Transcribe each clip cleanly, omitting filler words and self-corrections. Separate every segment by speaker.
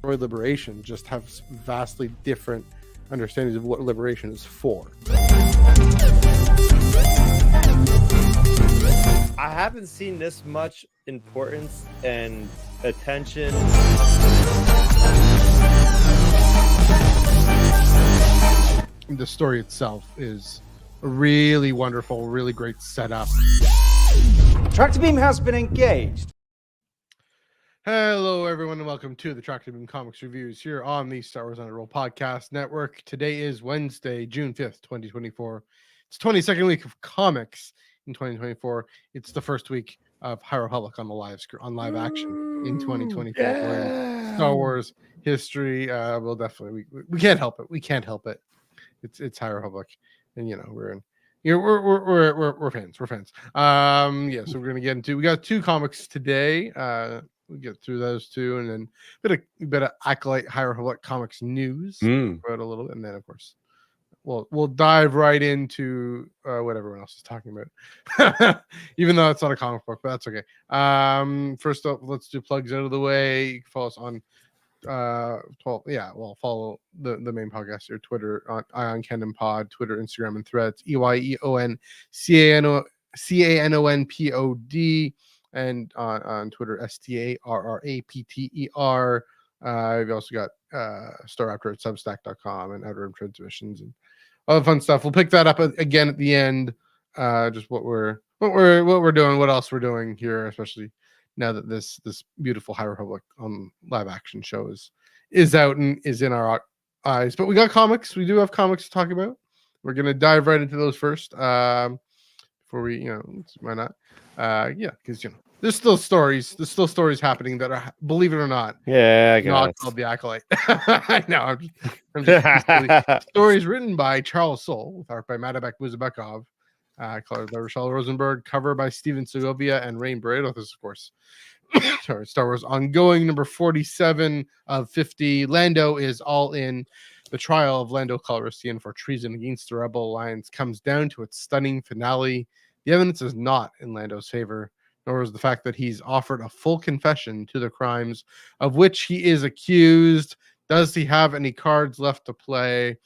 Speaker 1: or liberation just have vastly different understandings of what liberation is for.
Speaker 2: I haven't seen this much importance and attention.
Speaker 1: The story itself is a really wonderful, really great setup.
Speaker 3: Tractor beam has been engaged.
Speaker 1: Hello, everyone, and welcome to the Tractor Beam Comics Reviews here on the Star Wars Underworld Podcast Network. Today is Wednesday, June 5th, 2024. It's 22nd week of comics in 2024. It's the first week of High Republic on the live action in 2024.
Speaker 2: Yeah.
Speaker 1: Star Wars history. We'll definitely we can't help it. We can't help it. It's High Republic, and we're fans. We're fans. Yeah. So we're gonna get into. We got two comics today. We'll get through those two, and then a bit of Acolyte High Republic comics news about a little bit, and then of course we'll dive right into what everyone else is talking about, even though it's not a comic book, but that's okay. First up, let's do plugs out of the way. You can follow us on follow the main podcast here, Twitter on Ion Canon Pod, Twitter, Instagram, and Threads, EYEONCANONPOD, and on Twitter, STARRAPTER. We've also got Starraptor at Substack.com and Outer Rim Transmissions and all the fun stuff. We'll pick that up again at the end. Just what we're doing, what else we're doing here, especially now that this beautiful High Republic live action show is out and is in our eyes. But we got comics. We do have comics to talk about. We're gonna dive right into those first. Before we, why not? Because there's still stories. There's still stories happening that are, believe it or not, not called the Acolyte. I know. I'm just stories written by Charles Soule, with art by Madabek Muzabekov, colored by Rochelle Rosenberg, cover by Steven Segovia and Rain Barreto. This is, of course, Star Wars Ongoing, number 47 of 50. Lando is all in. The trial of Lando Calrissian for treason against the Rebel Alliance comes down to its stunning finale. The evidence is not in Lando's favor, nor is the fact that he's offered a full confession to the crimes of which he is accused. Does he have any cards left to play?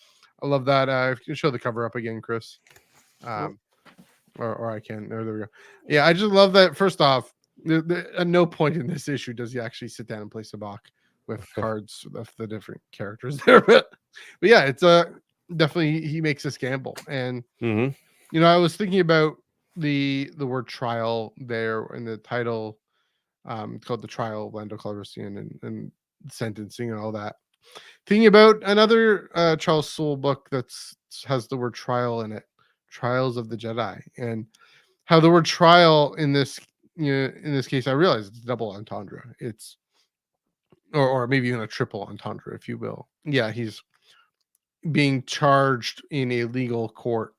Speaker 1: I love that. If you can show the cover up again, Chris. Or I can. There we go. Yeah, I just love that. First off, at no point in this issue does he actually sit down and play Sabacc with cards of the different characters there. But yeah, it's definitely he makes this gamble. And I was thinking about the word trial there in the title. It's called The Trial of Lando Calrissian and sentencing and all that. Thinking about another Charles Soule book has the word trial in it, Trials of the Jedi, and how the word trial in this case, I realize it's double entendre. It's or maybe even a triple entendre, if you will. Yeah, he's being charged in a legal court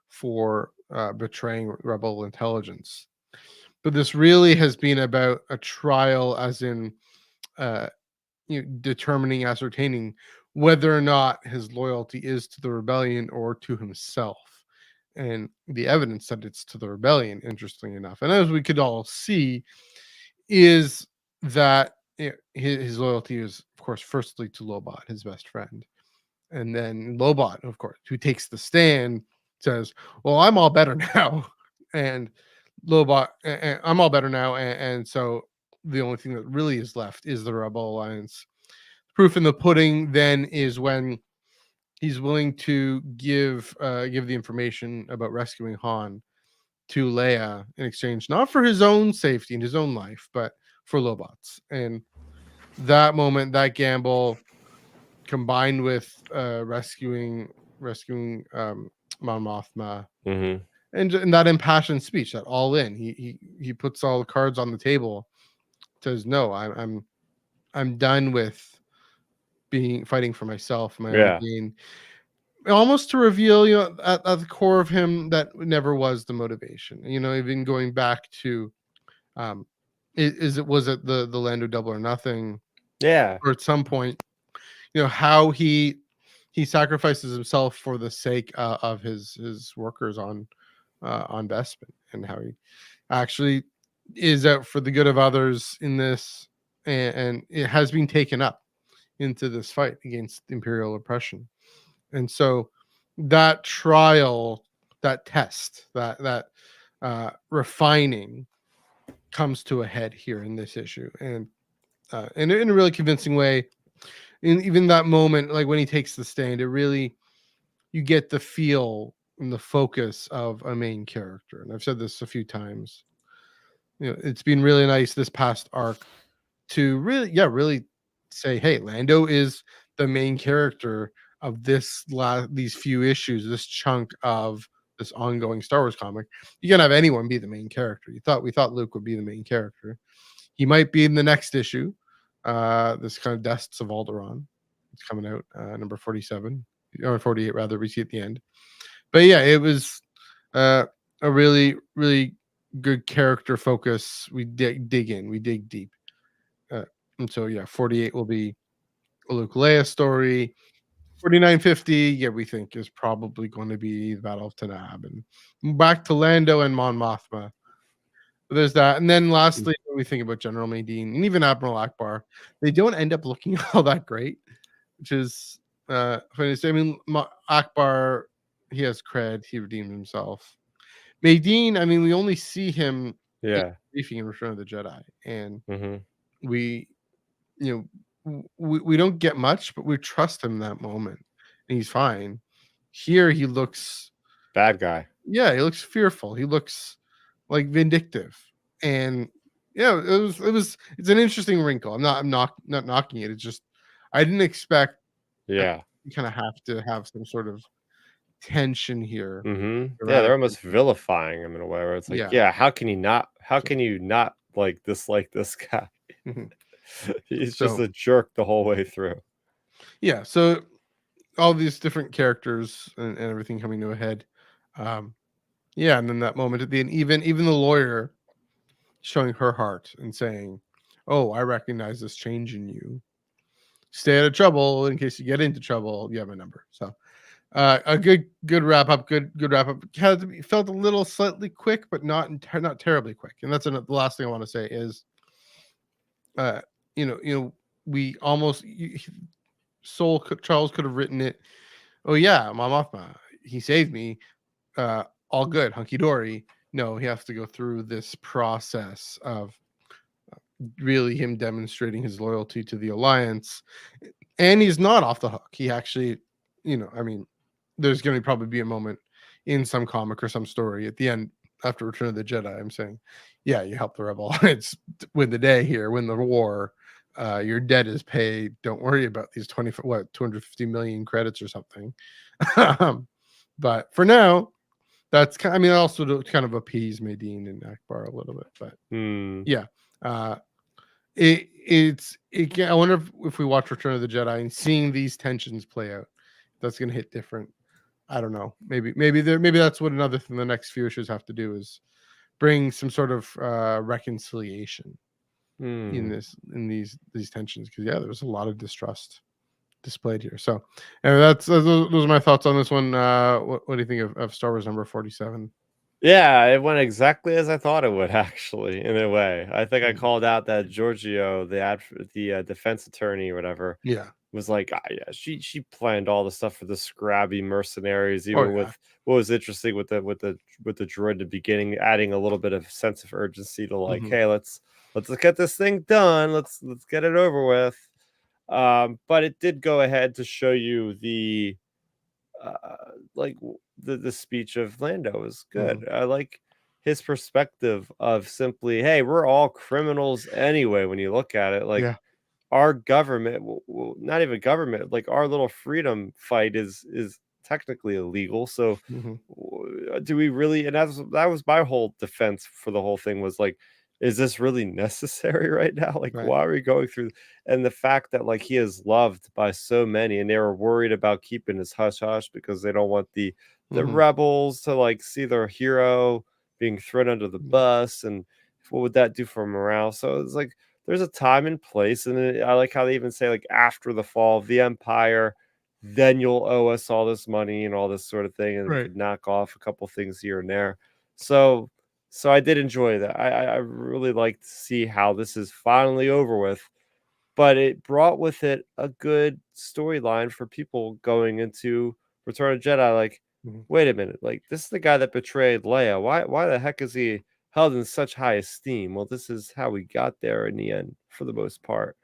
Speaker 1: for betraying rebel intelligence. But this really has been about a trial, as in ascertaining whether or not his loyalty is to the rebellion or to himself. And the evidence that it's to the rebellion, interestingly enough, and as we could all see, is that his loyalty is, of course, firstly to Lobot, his best friend. And then Lobot, of course, who takes the stand, says, well, I'm all better now. And Lobot, I'm all better now. And so the only thing that really is left is the Rebel Alliance. Proof in the pudding then is when he's willing to give the information about rescuing Han to Leia in exchange, not for his own safety and his own life, but for Lobot's. And that moment, that gamble, combined with rescuing Mon Mothma, and that impassioned speech, that all in, he puts all the cards on the table, says, no, I'm done with fighting for myself, my own gain. Almost to reveal, at the core of him, that never was the motivation. Even going back to, was it the Lando Double or Nothing?
Speaker 2: Yeah.
Speaker 1: Or at some point, how he sacrifices himself for the sake of his workers on Bespin, and how he actually is out for the good of others in this, and it has been taken up into this fight against imperial oppression. And so that trial, that test, that refining comes to a head here in this issue, and in a really convincing way. In even that moment, like when he takes the stand, it really, you get the feel and the focus of a main character. And I've said this a few times. It's been really nice this past arc to really say, hey, Lando is the main character of these few issues, this chunk of this ongoing Star Wars comic. You can have anyone be the main character. We thought Luke would be the main character. He might be in the next issue. This kind of Dests of Alderaan. It's coming out, number 47 or 48 rather. We see at the end. But yeah, it was a really, really good character focus. We dig in, we dig deep. And so yeah, 48 will be a Luke Leia story. 4950, yeah, we think is probably going to be the Battle of Tanab, and back to Lando and Mon Mothma. There's that. And then lastly, when we think about General Madine and even Admiral Akbar, they don't end up looking all that great, which is funny. I mean, Akbar, he has cred, he redeemed himself. Madine, I mean, we only see him briefing in Return of the Jedi, and we, we don't get much, but we trust him in that moment, and he's fine. Here, he looks
Speaker 4: bad guy.
Speaker 1: Yeah, he looks fearful. He looks like vindictive, and it's an interesting wrinkle. I'm not knocking it. It's just I didn't expect.
Speaker 4: Yeah,
Speaker 1: you kind of have to have some sort of tension here.
Speaker 4: Yeah, they're almost vilifying him in a way where it's like, how can you not like dislike this guy? He's just a jerk the whole way through.
Speaker 1: Yeah, so all these different characters and everything coming to a head. And then that moment at the end, even the lawyer showing her heart and saying, "Oh, I recognize this change in you. Stay out of trouble in case you get into trouble. You have a number." So a good wrap up. Good wrap up. Felt a little slightly quick, but not terribly quick. And that's the last thing I want to say is, we almost Charles could have written it. Oh yeah, Mon Mothma, he saved me. All good, hunky dory. No, he has to go through this process of really him demonstrating his loyalty to the Alliance, and he's not off the hook. He actually, there's going to probably be a moment in some comic or some story at the end after Return of the Jedi. I'm saying, yeah, you help the Rebel Alliance win the day here, win the war. Your debt is paid. Don't worry about these 250 million credits or something. But for now, that's also to kind of appease Madine and Akbar a little bit. But yeah, I wonder if we watch Return of the Jedi and seeing these tensions play out, that's going to hit different. I don't know. Maybe that's what another thing the next few issues have to do is bring some sort of reconciliation in these tensions, because there's a lot of distrust displayed here. So those are my thoughts on this one. What do you think of Star Wars number 47?
Speaker 4: Yeah, it went exactly as I thought it would, actually, in a way. I think I called out that Giorgio, the defense attorney or whatever, was like, she planned all the stuff for the scrabby mercenaries, even with what was interesting with the droid at the beginning, adding a little bit of sense of urgency to like, hey, let's get this thing done, let's get it over with. But it did go ahead to show you the speech of Lando is good. I like his perspective of simply, hey, we're all criminals anyway. When you look at it, like our government, not even government, like our little freedom fight is technically illegal. So do we really? And that was my whole defense for the whole thing, was like, is this really necessary right now? Like, why are we going through? And the fact that like he is loved by so many, and they were worried about keeping his hush hush because they don't want the rebels to like see their hero being thrown under the bus, and what would that do for morale? So it's like there's a time and place, and I like how they even say like after the fall of the Empire, then you'll owe us all this money and all this sort of thing, and we could knock off a couple things here and there. So I did enjoy that. I really like to see how this is finally over with. but it brought with it a good storyline for people going into Return of the Jedi. Like,
Speaker 1: Mhm.
Speaker 4: wait a minute, like this is the guy that betrayed Leia. Why the heck is he held in such high esteem? Well, this is how we got there in the end, for the most part.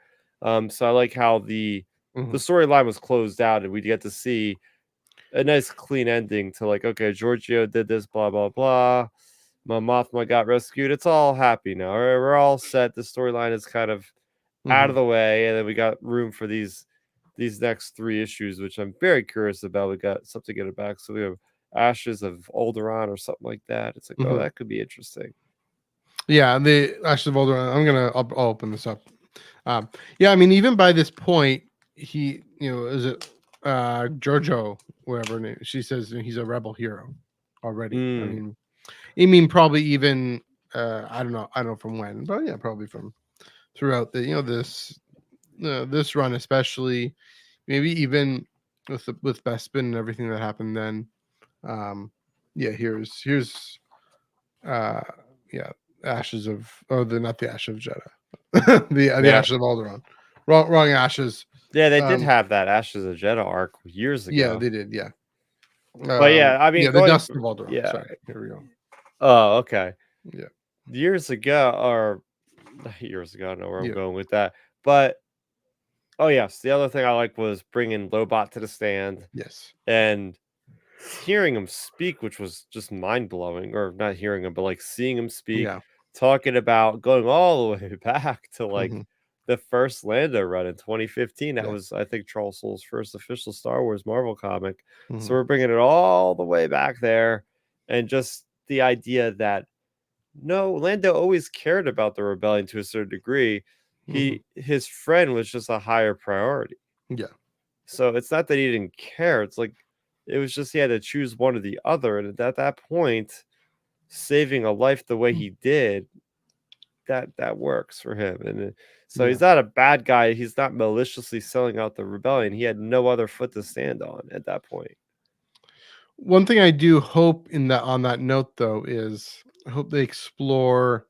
Speaker 4: So I like how the
Speaker 1: Mhm.
Speaker 4: storyline was closed out, and we get to see a nice clean ending to like, okay, Giorgio did this, blah blah blah. Mon Mothma got rescued. It's all happy now. All right, we're all set. The storyline is kind of out of
Speaker 1: Mhm.
Speaker 4: the way, and then we got room for these next 3 issues, which I'm very curious about. We got something in the back, so we have Ashes of Alderaan or something like that. It's like, oh,
Speaker 1: Mhm.
Speaker 4: that could be interesting.
Speaker 1: Yeah, the Ashes of Alderaan. I'll open this up. Yeah, I mean, even by this point, he, is it Giorgio, whatever her name? She says he's a rebel hero already.
Speaker 4: Mm,
Speaker 1: I mean, probably even I don't know from when, but yeah, probably from throughout the this run, especially maybe even with Bespin and everything that happened then. Um, yeah, here's uh yeah, ashes of the not the Ash of Jeddah, the
Speaker 4: yeah,
Speaker 1: Ashes of Alderaan. Wrong ashes.
Speaker 4: yeah. They did
Speaker 1: Um,
Speaker 4: have that Ashes of Jeddah arc years
Speaker 1: yeah,
Speaker 4: ago,
Speaker 1: they did. Yeah.
Speaker 4: but yeah, I mean,
Speaker 1: Yeah, the
Speaker 4: going
Speaker 1: Dust
Speaker 4: from
Speaker 1: of Alderaan.
Speaker 4: yeah.
Speaker 1: Sorry, here we go.
Speaker 4: Oh, okay.
Speaker 1: Yeah,
Speaker 4: Years ago, or not years ago, I don't know where I'm
Speaker 1: yeah,
Speaker 4: going with that, but oh yes, the other thing I like was bringing Lobot to the stand
Speaker 1: yes,
Speaker 4: and hearing him speak, which was just mind blowing, or not hearing him, but like seeing him speak,
Speaker 1: yeah,
Speaker 4: talking about going all the way back to like
Speaker 1: hmm
Speaker 4: the first Lando run in 2015. That
Speaker 1: yeah,
Speaker 4: was, I think, Charles Soule's first official Star Wars Marvel comic. So
Speaker 1: hmm
Speaker 4: we're bringing it all the way back there, and just the idea that no, Lando always cared about the rebellion to a certain degree.
Speaker 1: hmm
Speaker 4: His friend was just a higher priority.
Speaker 1: yeah,
Speaker 4: So it's not that he didn't care. It's like it was just he had to choose one or the other. And at that point, saving a life the way
Speaker 1: mm,
Speaker 4: he did, that works for him. And so
Speaker 1: yeah.
Speaker 4: he's not a bad guy. He's not maliciously selling out the rebellion. He had no other foot to stand on at that point.
Speaker 1: One thing I do hope in that on that note though is I hope they explore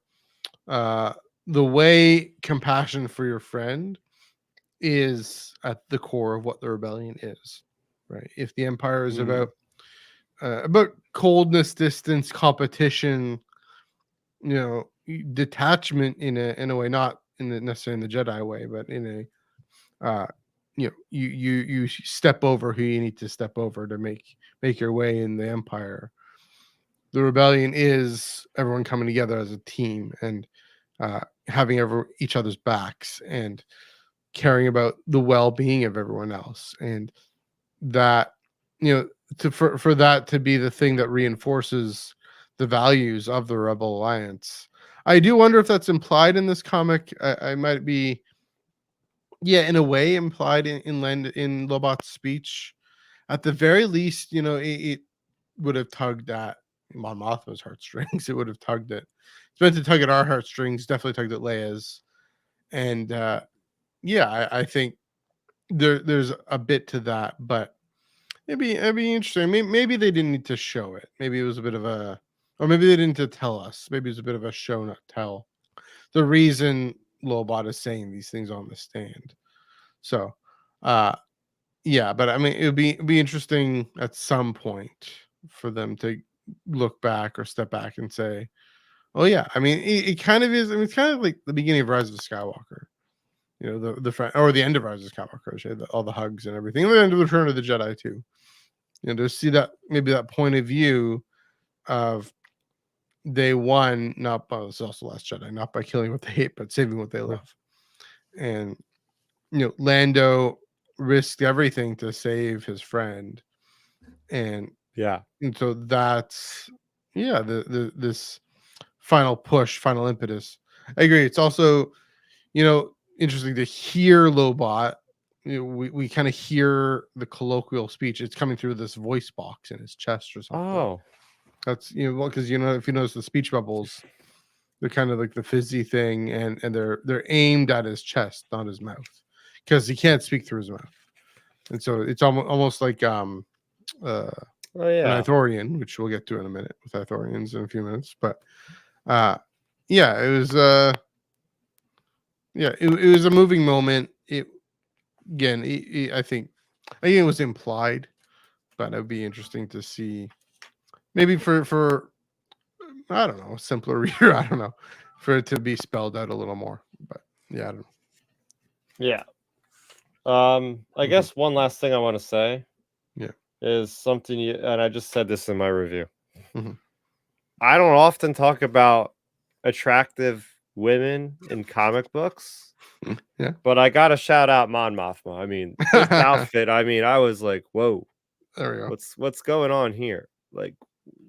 Speaker 1: uh the way compassion for your friend is at the core of what the rebellion is, right? If the empire is
Speaker 4: Mm,
Speaker 1: about coldness, distance, competition, detachment in a way, not in the necessarily in the Jedi way, but in a you step over who you need to step over to make your way in the empire. The rebellion is everyone coming together as a team and having each other's backs and caring about the well-being of everyone else, and that for that to be the thing that reinforces the values of the Rebel Alliance. I do wonder if that's implied in this comic. I might be, yeah, in a way implied in Lobot's speech. At the very least, it would have tugged at Mon Mothma's heartstrings. It would have tugged at. It's meant to tug at our heartstrings. Definitely tugged at Leia's, and yeah, I think there's a bit to that, but it'd be interesting. Maybe they didn't need to show it. Maybe it was a bit of a, or maybe they didn't need to tell us. Maybe it's a bit of a show not tell. The reason Lobot is saying these things on the stand. So, uh, yeah, but I mean, it'd be interesting at some point for them to look back or step back and say, "Oh yeah." I mean, it kind of is. I mean, it's kind of like the beginning of Rise of Skywalker. The front or the end of Rise of Skywalker. I should say, all the hugs and everything. And the end of Return of the Jedi too. To see that maybe that point of view of they won not by it's also Last Jedi, not by killing what they hate, but saving what they love. And Lando risked everything to save his friend, and
Speaker 4: yeah.
Speaker 1: so that's yeah, this final push, final impetus. I agree. It's also interesting to hear Lobot. We kind of hear the colloquial speech. It's coming through this voice box in his chest or something.
Speaker 4: Oh,
Speaker 1: That's because if you notice the speech bubbles, they're kind of like the fizzy thing, and they're aimed at his chest, not his mouth, because he can't speak through his mouth, and so it's almost like uh
Speaker 4: oh
Speaker 1: an
Speaker 4: yeah.
Speaker 1: Ithorian, which we'll get to in a minute with Ithorians in a few minutes, but yeah, it was yeah, it was a moving moment. again, I think it was implied, but it would be interesting to see maybe for I don't know, a simpler reader. I don't know, for it to be spelled out a little more. But yeah, I don't know.
Speaker 4: Yeah. I
Speaker 1: Mhm.
Speaker 4: guess one last thing I want to say
Speaker 1: Yeah.
Speaker 4: is something and I just said this in my review.
Speaker 1: Mhm.
Speaker 4: I don't often talk about attractive women in comic books,
Speaker 1: Yeah.
Speaker 4: but I gotta shout out Mon Mothma. I mean, this outfit, I mean, I was like, whoa,
Speaker 1: There we go.
Speaker 4: what's going on here? Like,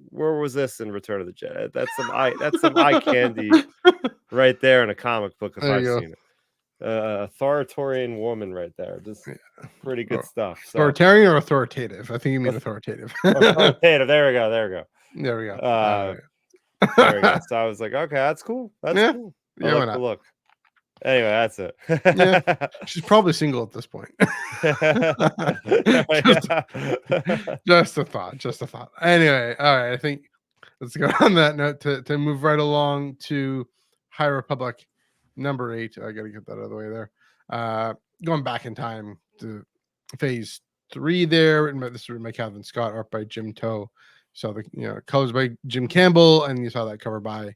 Speaker 4: where was this in Return of the Jedi? That's some eye candy right there in a comic book if
Speaker 1: There
Speaker 4: I've
Speaker 1: you go.
Speaker 4: seen it. Authoritarian woman right there. Just
Speaker 1: Yeah.
Speaker 4: pretty good stuff. So
Speaker 1: Authoritarian or authoritative? I think you mean authoritative.
Speaker 4: authoritative. There we go. There we
Speaker 1: There we go.
Speaker 4: go.
Speaker 1: All
Speaker 4: There we go.
Speaker 1: right.
Speaker 4: So I was like, okay, that's cool. That's
Speaker 1: Yeah.
Speaker 4: cool. I
Speaker 1: Yeah, why
Speaker 4: like the
Speaker 1: not?
Speaker 4: look. Anyway, that's it.
Speaker 1: Yeah. She's probably single at this point. just, just a thought. Just a thought. Anyway, all right. I think let's go on that note to move right along to High Republic number 8. I gotta get that out of the way there. Going back in time to phase 3 there, and this is written by Calvin Scott, art by Jim Toe. So the colors by Jim Campbell, and you saw that cover by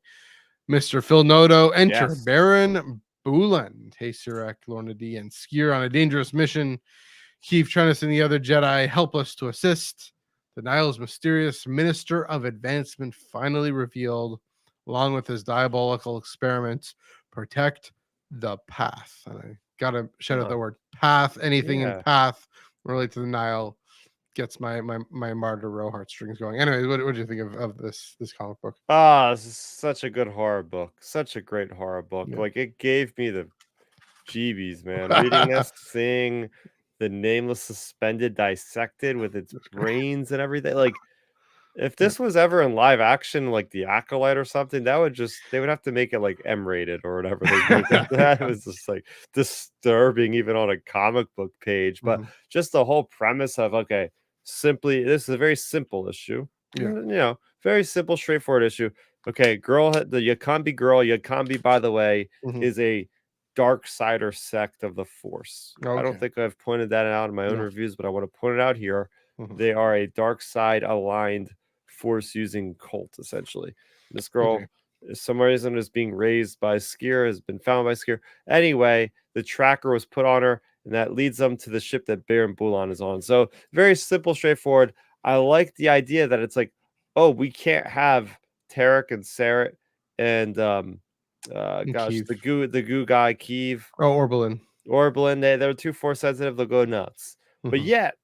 Speaker 1: Mr. Phil Noto. Enter
Speaker 4: Yes.
Speaker 1: Baron Boolan, Tay Sirek, Lorna D, and Skier on a dangerous mission. Keith Trennis and the other Jedi helpless to assist. The Nile's mysterious Minister of Advancement finally revealed, along with his diabolical experiments. Protect the path. And I gotta shout out the word path. Anything in
Speaker 4: Yeah.
Speaker 1: path related to the Nile gets my Martyr Row heartstrings going. Anyways, what do you think of this comic book?
Speaker 4: This is such a good horror book. Such a great horror book.
Speaker 1: Yeah.
Speaker 4: Like it gave me the jeebies, man. Reading this, seeing the nameless suspended dissected with its brains and everything. Like if this was ever in live action, like the Acolyte or something, they would have to make it like M-rated or whatever they did. That was just like disturbing, even on a comic book page. But just the whole premise of this is a very simple issue.
Speaker 1: Yeah.
Speaker 4: Very simple, straightforward issue. Okay, the Yakambi girl, Yakambi, by the way, is a dark sider sect of the Force. I don't think I've pointed that out in my own reviews, but I want to point it out here. They are a dark side aligned Force using cult, essentially. This girl, some reason, is being raised by Skier, has been found by Skier. Anyway, the tracker was put on her, and that leads them to the ship that Baron Boolan is on. So very simple, straightforward. I like the idea that it's like, oh, we can't have Tarek and Sarah and the goo guy, Keeve.
Speaker 1: Oh, Orbelin.
Speaker 4: They're too Force sensitive, they'll go nuts. But yet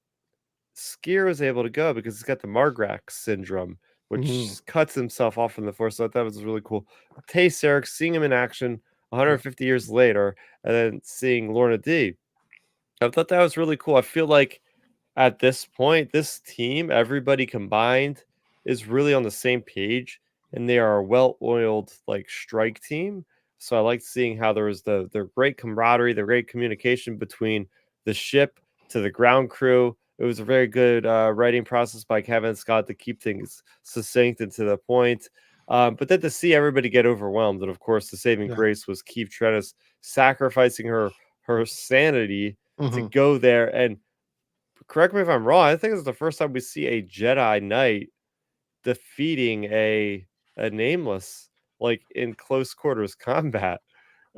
Speaker 4: Skier was able to go because he's got the Margrax syndrome, which cuts himself off from the Force. So I thought that was really cool. Tay Sarek, seeing him in action 150 years later, and then seeing Lorna D. I thought that was really cool. I feel like at this point, this team, everybody combined, is really on the same page, and they are a well-oiled like strike team. So I liked seeing how there was their great camaraderie, the great communication between the ship to the ground crew. It was a very good writing process by Kevin Scott to keep things succinct and to the point. But then to see everybody get overwhelmed, and of course the saving grace was Keith Trennis sacrificing her sanity to go there. And correct me if I'm wrong, I think it's the first time we see a Jedi Knight defeating a nameless, like in close quarters combat.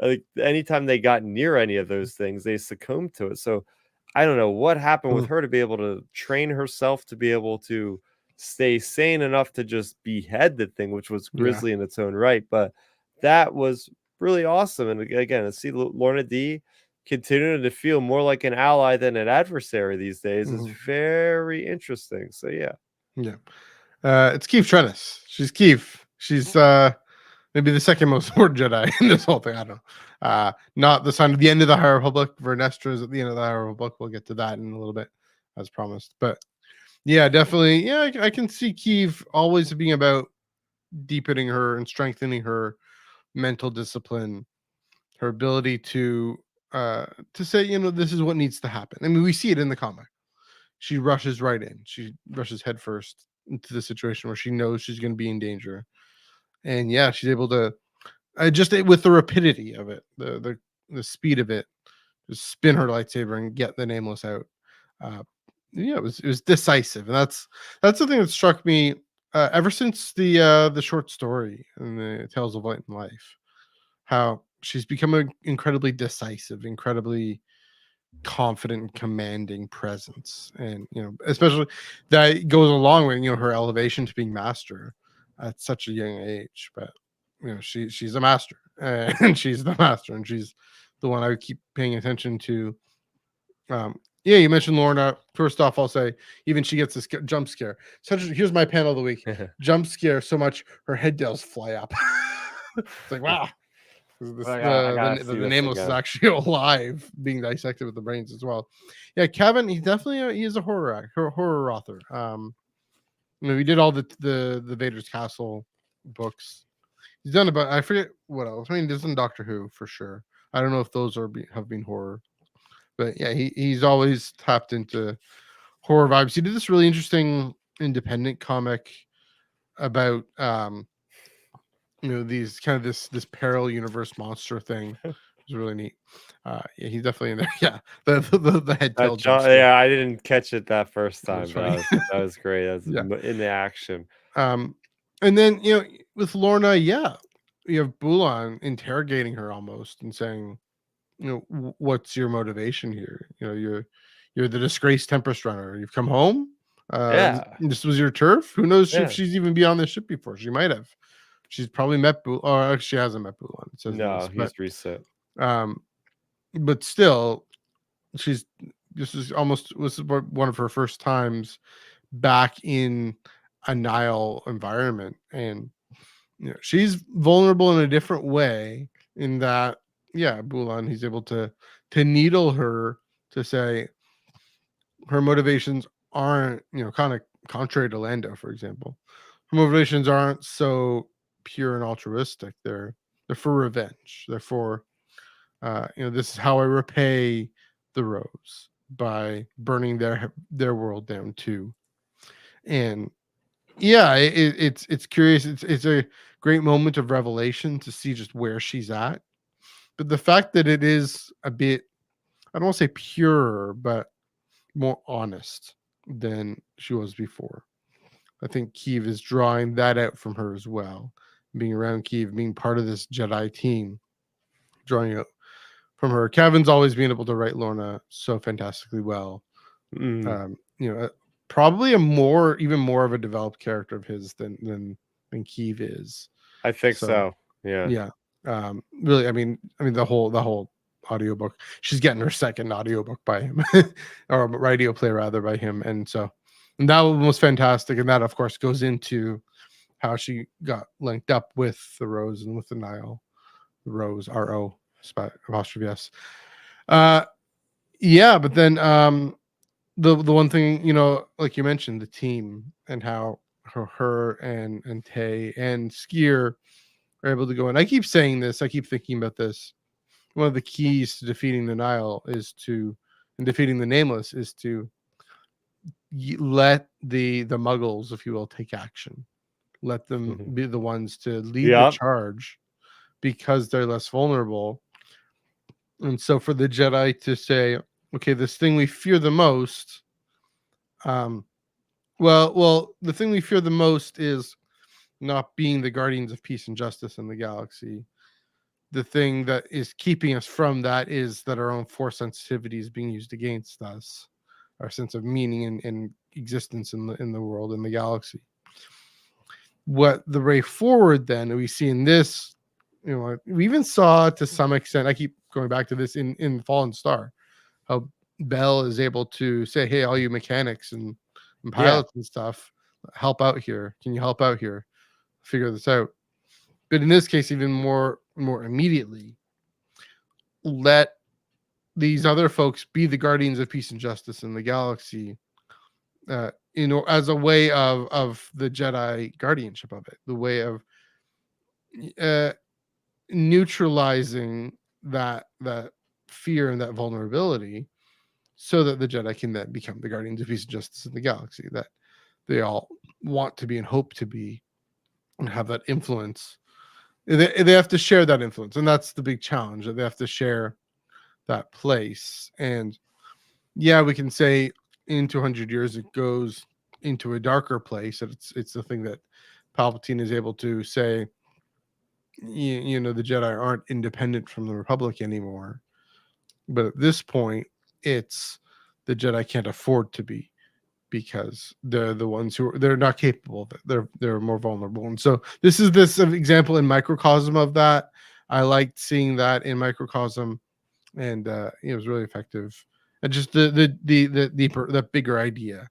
Speaker 4: Like anytime they got near any of those things, they succumbed to it. So I don't know what happened with her to be able to train herself to be able to stay sane enough to just behead the thing, which was grisly in its own right. But that was really awesome. And again, to see Lorna D continuing to feel more like an ally than an adversary these days is very interesting. So yeah.
Speaker 1: It's Keith Trennis. She's Keith. She's maybe the second most important Jedi in this whole thing. I don't know. Not the sign of the end of the High Republic. Vernestra is at the end of the High Republic. We'll get to that in a little bit, as promised. But yeah, definitely. Yeah, I can see Keith always being about deepening her and strengthening her mental discipline, her ability to say, this is what needs to happen. I mean, we see it in the comic. She rushes right in. She rushes headfirst into the situation where she knows she's going to be in danger. And yeah, she's able to just with the rapidity of it, the speed of it, just spin her lightsaber and get the Nameless out. Yeah, it was decisive, and that's the thing that struck me ever since the short story and the Tales of Light and Life. How she's become an incredibly decisive, incredibly confident and commanding presence, and especially that goes along with her elevation to being master at such a young age. But she's a master, and she's the master, and she's the one I would keep paying attention to. Yeah, you mentioned Lorna. First off, I'll say even she gets this jump scare. Here's my panel of the week: jump scare so much her head does fly up. It's like, wow. The Nameless is actually alive, being dissected with the brains as well. Yeah, Kevin, he definitely he is a horror author. He did all the Vader's Castle books. He's done about, I forget what else. I mean, he's done Doctor Who for sure. I don't know if those have been horror, but yeah, he's always tapped into horror vibes. He did this really interesting independent comic about these kind of this parallel universe monster thing. It's really neat. Yeah, he's definitely in there. Yeah, the head tail jump.
Speaker 4: Yeah, I didn't catch it that first time, but that was great. That's in the action.
Speaker 1: And then with Lorna, yeah, you have Boolan interrogating her almost and saying, what's your motivation here? You're the disgraced Tempest runner. You've come home. This was your turf. Who knows if she's even been on this ship before? She might have. She's probably met Boolan, or she hasn't met Boolan. It says
Speaker 4: he's reset.
Speaker 1: But still, this is one of her first times back in a Nile environment, and she's vulnerable in a different way. In that, Boolan, he's able to needle her to say her motivations aren't kind of contrary to Lando, for example. Her motivations aren't so pure and altruistic. They're for revenge. They're for this is how I repay the Rose, by burning their world down too. And yeah, it's curious. It's a great moment of revelation to see just where she's at. But the fact that it is a bit, I don't want to say purer, but more honest than she was before. I think Kiev is drawing that out from her as well. Being around Kiev, being part of this Jedi team, drawing out from her. Kevin's always been able to write Lorna so fantastically well. Probably even more of a developed character of his than Kiev is.
Speaker 4: I think so. Yeah.
Speaker 1: Really, I mean the whole audiobook. She's getting her second audiobook by him, or radio play rather by him, and that was fantastic. And that, of course, goes into how she got linked up with the Rose and with the Nile. The Rose, R-O, apostrophe S. Yeah, but then the one thing, like you mentioned, the team and how her and Tay and Skier are able to go. And I keep saying this, I keep thinking about this. One of the keys to defeating the Nile and defeating the Nameless is to let the Muggles, if you will, take action. Let them be the ones to lead the charge, because they're less vulnerable. And so for the Jedi to say, okay, this thing we fear the most, the thing we fear the most is not being the guardians of peace and justice in the galaxy. The thing that is keeping us from that is that our own force sensitivity is being used against us, our sense of meaning and existence in the world, in the galaxy. What the way forward then we see in this, we even saw to some extent, I keep going back to this in Fallen Star, how Bell is able to say, hey, all you mechanics and pilots and stuff, help out here. Can you help out here? Figure this out. But in this case, even more immediately, let these other folks be the guardians of peace and justice in the galaxy, as a way of the Jedi guardianship of it, the way of neutralizing that fear and that vulnerability, so that the Jedi can then become the guardians of peace and justice in the galaxy that they all want to be and hope to be, and have that influence. They have to share that influence, and that's the big challenge, that they have to share place. And yeah, we can say in 200 years it goes into a darker place. It's the thing that Palpatine is able to say, you know, the Jedi aren't independent from the Republic anymore. But at this point, it's the Jedi can't afford to be, because they're the ones they're not capable of it. They're more vulnerable. And so this is this example in microcosm of that. I liked seeing that in microcosm, and it was really effective. And just the deeper, the bigger idea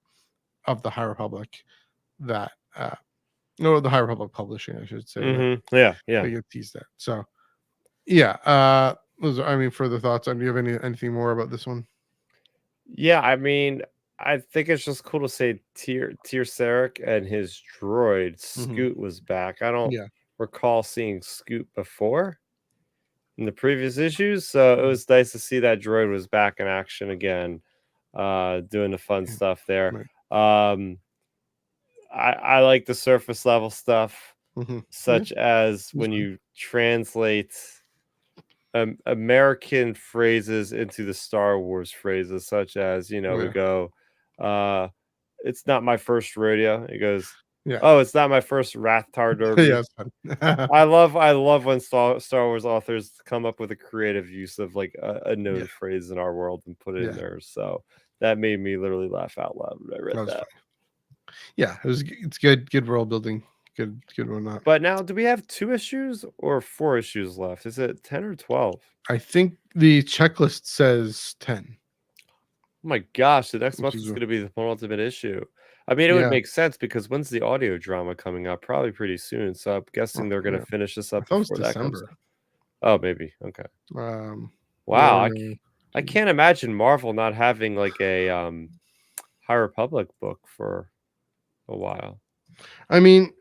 Speaker 1: of the High Republic, that no, the High Republic Publishing, I should say.
Speaker 4: Yeah, yeah.
Speaker 1: They get teased that. So yeah, those are, I mean, further thoughts on, do you have anything more about this one?
Speaker 4: Yeah, I mean, I think it's just cool to say Tyr Sarek and his droid Scoot was back. I don't
Speaker 1: Yeah.
Speaker 4: recall seeing Scoot before in the previous issues, so it was nice to see that droid was back in action again, doing the fun stuff there.
Speaker 1: Right.
Speaker 4: I like the surface level stuff, such
Speaker 1: Yeah.
Speaker 4: as when you translate American phrases into the Star Wars phrases, such as, you know, we go, it's not my first rodeo. It goes,
Speaker 1: Yeah.
Speaker 4: oh, it's not my first Rathtar Derby.
Speaker 1: Yeah, it's fun.
Speaker 4: I love when Star Wars authors come up with a creative use of like a known phrase in our world and put it in there. So that made me literally laugh out loud when I read that.
Speaker 1: Yeah, it's good world building. Good one.
Speaker 4: But now, do we have 2 issues or 4 issues left? Is it 10 or 12?
Speaker 1: I think the checklist says 10.
Speaker 4: Oh my gosh, the next month is going to be the penultimate issue. I mean, it would make sense, because when's the audio drama coming up? Probably pretty soon. So I'm guessing they're going to finish this up before that comes up. Oh, maybe. Okay. Wow. I can't imagine Marvel not having like a High Republic book for a while.
Speaker 1: I mean,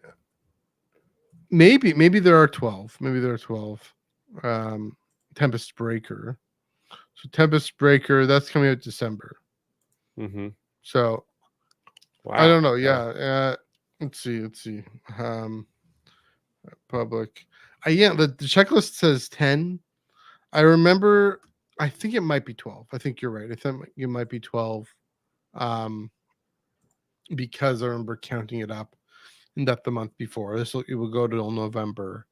Speaker 1: maybe there are 12. Maybe there are 12. Tempest Breaker. So Tempest Breaker, that's coming out December. So wow. I don't know. Yeah. Let's see. Public. The checklist says 10. I remember. I think it might be 12. I think you're right. I think it might be 12. Because I remember counting it up, and that the month before it will go till November,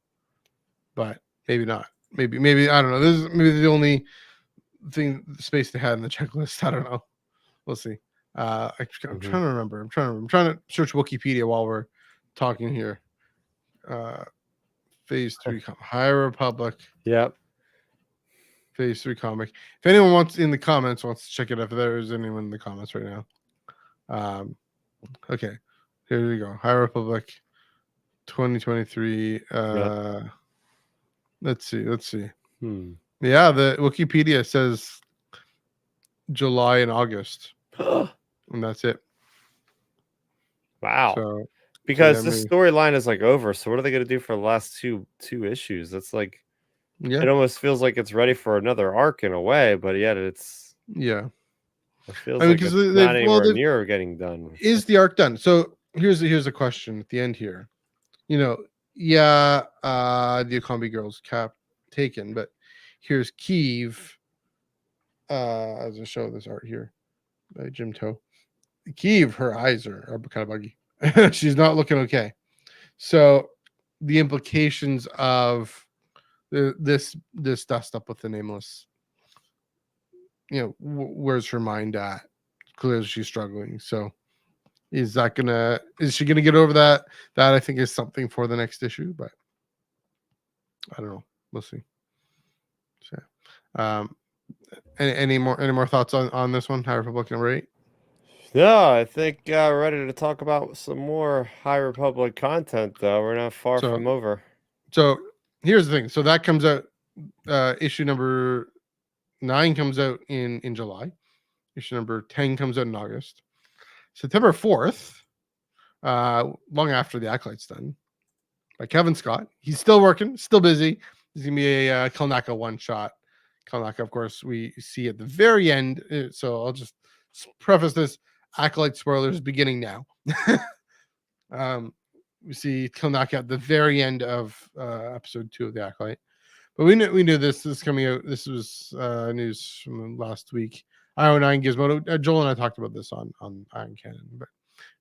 Speaker 1: but maybe not. Maybe I don't know. This is maybe the only space they had in the checklist. I don't know. We'll see. I'm trying to remember. I'm trying to search Wikipedia while we're talking here. Phase 3 High Republic.
Speaker 4: Yep.
Speaker 1: Phase 3 comic. If anyone wants to check it out, if there is anyone in the comments right now. Okay. Here we go. High Republic 2023. Let's see. Yeah, the Wikipedia says July and August. And that's it.
Speaker 4: Wow.
Speaker 1: So,
Speaker 4: because this storyline is like over. So what are they going to do for the last two issues? That's like, it almost feels like it's ready for another arc in a way, but yet it's
Speaker 1: it
Speaker 4: feels like it's not anywhere near getting done.
Speaker 1: Is the arc done? So here's a question at the end here. You know, the Akambi girls cap taken, but here's Kyiv. As I show this art here by Jim Toe. Kyiv, her eyes are kind of buggy. She's not looking okay. So the implications of this dust up with the Nameless, you know, where's her mind at? Clearly she's struggling. So is she gonna get over that? That I think is something for the next issue, but I don't know. We'll see. So any more thoughts on this one, High Republic number 8?
Speaker 4: Yeah, I think ready to talk about some more High Republic content, though. We're not far from over.
Speaker 1: So here's the thing. So that comes out, issue number 9 comes out in July. Issue number 10 comes out in August. September 4th, long after the Acolyte's done, by Kevin Scott. He's still working, still busy. There's going to be a Kelnaka one-shot. Kelnaka, of course, we see at the very end. So I'll just preface this. Acolyte spoilers beginning now. We see Kelnaka at the very end of episode 2 of the Acolyte. But we knew this is coming out. This was news from last week. IO9 Gizmodo. Joel and I talked about this on Iron Cannon, but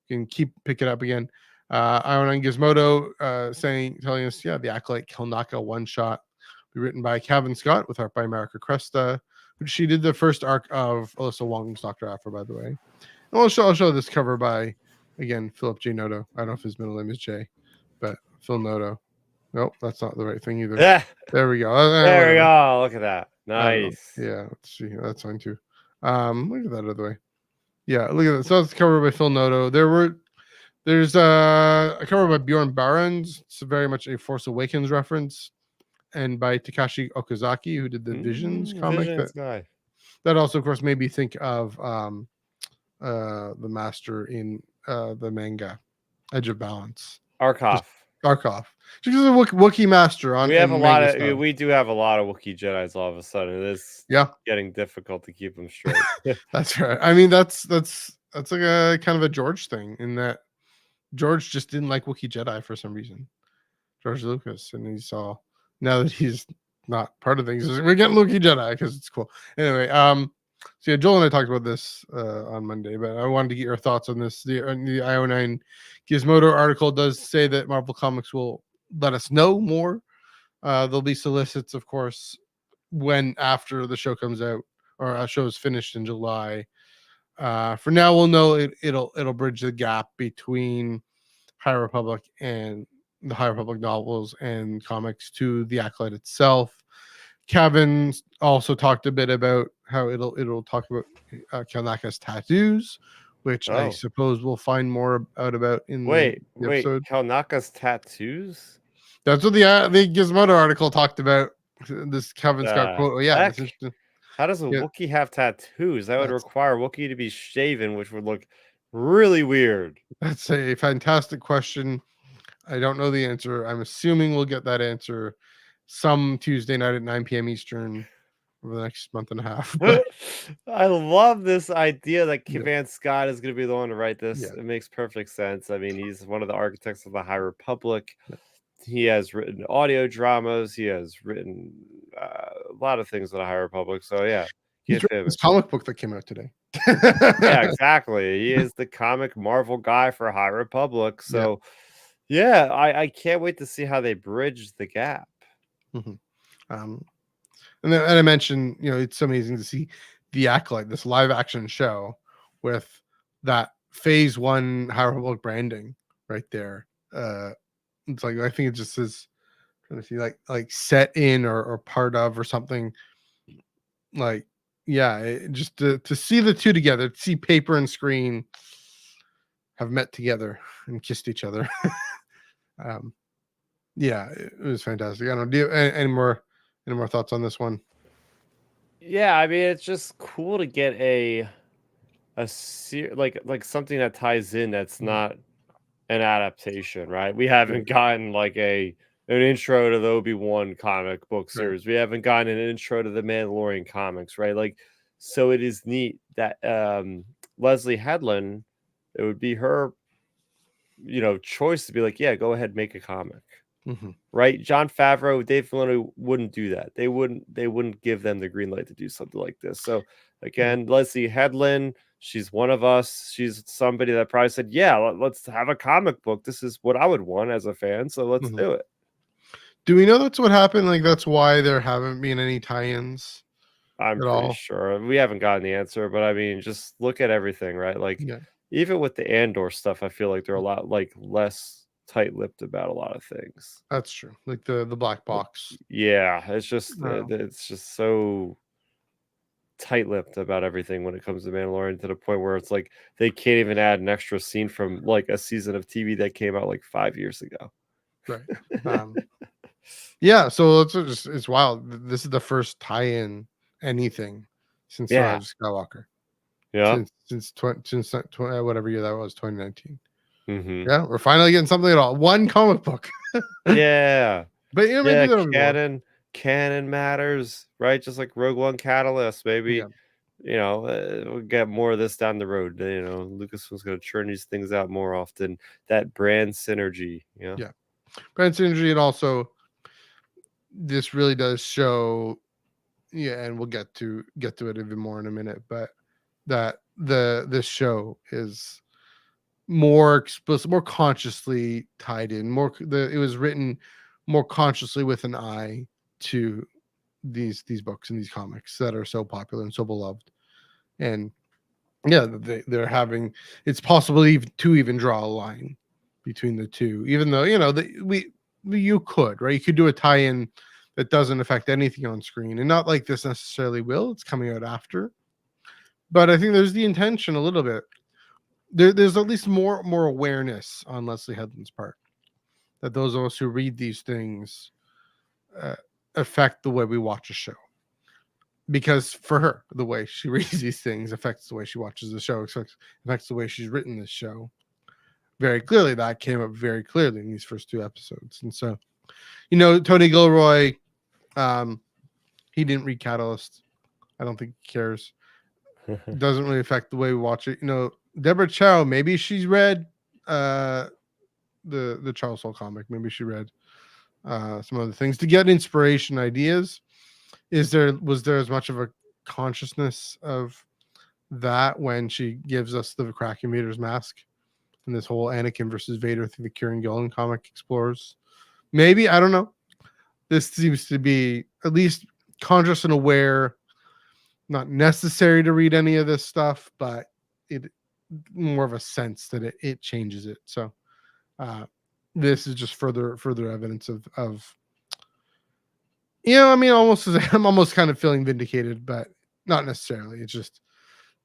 Speaker 1: you can pick it up again. IO9 Gizmodo telling us, the Acolyte Kilnaka one shot, be written by Kevin Scott with art by Marika Cresta, which she did the first arc of Alyssa Wong's Dr. Aphra, by the way. And I'll show this cover by, again, Philip J. Noto. I don't know if his middle name is J, but Phil Noto. Nope, that's not the right thing either. There we go.
Speaker 4: There we go. Look at that. Nice.
Speaker 1: Yeah, let's see. That's fine too. Look at that other way. Yeah, look at that. So it's covered by Phil Noto. There's a cover by Bjorn Barons. It's very much a Force Awakens reference, and by Takashi Okazaki, who did the Visions comic. That also, of course, made me think of the master in the manga Edge of Balance.
Speaker 4: Arkoff.
Speaker 1: Just a Wookiee master on.
Speaker 4: We have a lot of. We do have a lot of Wookiee Jedis. All of a sudden, it is getting difficult to keep them straight.
Speaker 1: That's right. I mean, that's like a kind of a George thing, in that George just didn't like Wookiee Jedi for some reason. George Lucas, and he saw, now that he's not part of things, we're getting Wookiee Jedi because it's cool. Anyway, so yeah, Joel and I talked about this on Monday, but I wanted to get your thoughts on this. The IO9 Gizmodo article does say that Marvel Comics will let us know more. There'll be solicits, of course, after the show comes out, or our show is finished in July. For now, we'll know it'll bridge the gap between High Republic and the High Republic novels and comics to the Acolyte itself. Kevin also talked a bit about how it'll talk about Kilnaka's tattoos, which I suppose we'll find more out about in the episode.
Speaker 4: Kilnaka's tattoos?
Speaker 1: That's what the Gizmodo article talked about. This Kevin Scott quote.
Speaker 4: How does a Wookiee have tattoos? That would require Wookiee to be shaven, which would look really weird.
Speaker 1: That's a fantastic question. I don't know the answer. I'm assuming we'll get that answer some Tuesday night at 9 p.m. Eastern over the next month and a half. But
Speaker 4: I love this idea that Kevin Scott is going to be the one to write this. It makes perfect sense. I mean, he's one of the architects of the High Republic. He has written audio dramas. He has written a lot of things in the High Republic. So yeah,
Speaker 1: he's written this comic book that came out today.
Speaker 4: Yeah, exactly. He is the comic Marvel guy for High Republic. So yeah, I can't wait to see how they bridge the gap.
Speaker 1: And I mentioned, it's amazing to see the Acolyte, this live action show with that Phase 1 High Republic branding right there. It's like, I think it just says, trying to see, like set in or part of or something. Like, just to see the two together, to see paper and screen have met together and kissed each other. It was fantastic. I don't know. Do you have any more thoughts on this one?
Speaker 4: Yeah, I mean, it's just cool to get like something that ties in that's not an adaptation, right? We haven't gotten like an intro to the Obi-Wan comic book series. We haven't gotten an intro to the Mandalorian comics, right? Like, so it is neat that Leslie Headland, it would be her choice to be like, go ahead, make a comic. Right? Jon Favreau, Dave Filoni wouldn't do that. They wouldn't give them the green light to do something like this. So again, Leslie Headland, she's one of us. She's somebody that probably said, let's have a comic book. This is what I would want as a fan. So let's do it.
Speaker 1: Do we know that's what happened? Like, that's why there haven't been any tie-ins?
Speaker 4: I'm pretty sure. We haven't gotten the answer, but I mean, just look at everything, right? Like, even with the Andor stuff, I feel like they're a lot less tight-lipped about a lot of things.
Speaker 1: That's true. Like the black box.
Speaker 4: Yeah, it's just so tight-lipped about everything when it comes to Mandalorian, to the point where it's like they can't even add an extra scene from like a season of TV that came out like 5 years ago.
Speaker 1: Right. So it's wild. This is the first tie-in anything since Rise of Skywalker.
Speaker 4: Yeah.
Speaker 1: Since whatever year that was, 2019. Yeah, we're finally getting something at all. One comic book.
Speaker 4: But
Speaker 1: maybe
Speaker 4: canon matters, right? Just like Rogue One Catalyst, maybe. We'll get more of this down the road. Lucasfilm's going to churn these things out more often. That brand synergy.
Speaker 1: Brand synergy, and also this really does show, yeah, and we'll get to it even more in a minute, but that this show is more explicit, more consciously tied in, it was written more consciously with an eye to these books and these comics that are so popular and so beloved. And yeah, they're having, it's possible even to even draw a line between the two, even though, you know, you could, right? You could do a tie-in that doesn't affect anything on screen, and not like this necessarily will. It's coming out after, but I think there's the intention a little bit. There's at least more awareness on Leslie Headland's part that those of us who read these things affect the way we watch a show. Because for her, the way she reads these things affects the way she watches the show, affects the way she's written this show. Very clearly, that came up very clearly in these first 2 episodes. And so, you know, Tony Gilroy, he didn't read Catalyst. I don't think he cares. It doesn't really affect the way we watch it. You know, Deborah Chow, maybe she's read the Charles Soule comic. Maybe she read some other things to get inspiration, ideas. Was there as much of a consciousness of that when she gives us the Krakenmeter's mask and this whole Anakin versus Vader through the Kieran Gillen comic explores? Maybe, I don't know. This seems to be at least conscious and aware. Not necessary to read any of this stuff, but it more of a sense that it changes it. So this is just further evidence of you know, I mean, I'm almost kind of feeling vindicated, but not necessarily. It's just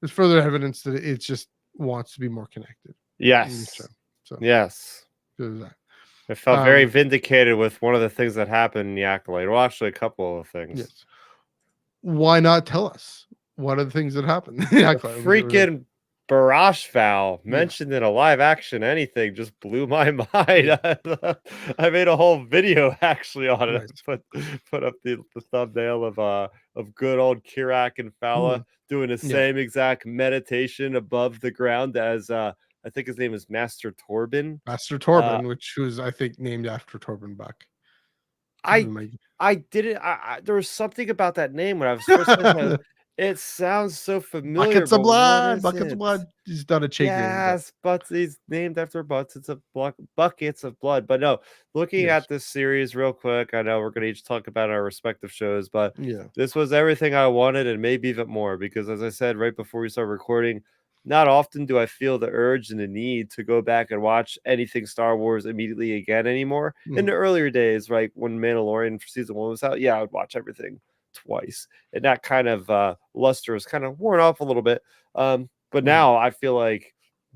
Speaker 1: there's further evidence that it just wants to be more connected.
Speaker 4: Yes.
Speaker 1: So
Speaker 4: yes.
Speaker 1: That.
Speaker 4: I felt very vindicated with one of the things that happened in the Acolyte. Well, actually, a couple of things.
Speaker 1: Yes. Why not tell us? What are the things that happened?
Speaker 4: Freaking Barash Val mentioned in a live action anything just blew my mind. I made a whole video actually on it. Put up the thumbnail of good old Kirak and Fala doing the same exact meditation above the ground as I think his name is Master Torben.
Speaker 1: Which was, I think, named after Torben Buck.
Speaker 4: I didn't. There was something about that name when I was first. It sounds so familiar.
Speaker 1: Buckets of blood. He's done a Che.
Speaker 4: Yes, but he's named after buckets of blood. But no, looking at this series real quick, I know we're going to each talk about our respective shows, but this was everything I wanted and maybe even more. Because as I said right before we start recording, not often do I feel the urge and the need to go back and watch anything Star Wars immediately again anymore. In the earlier days, right, when Mandalorian season 1 was out, I would watch everything twice, and that kind of luster is kind of worn off a little bit. But now I feel like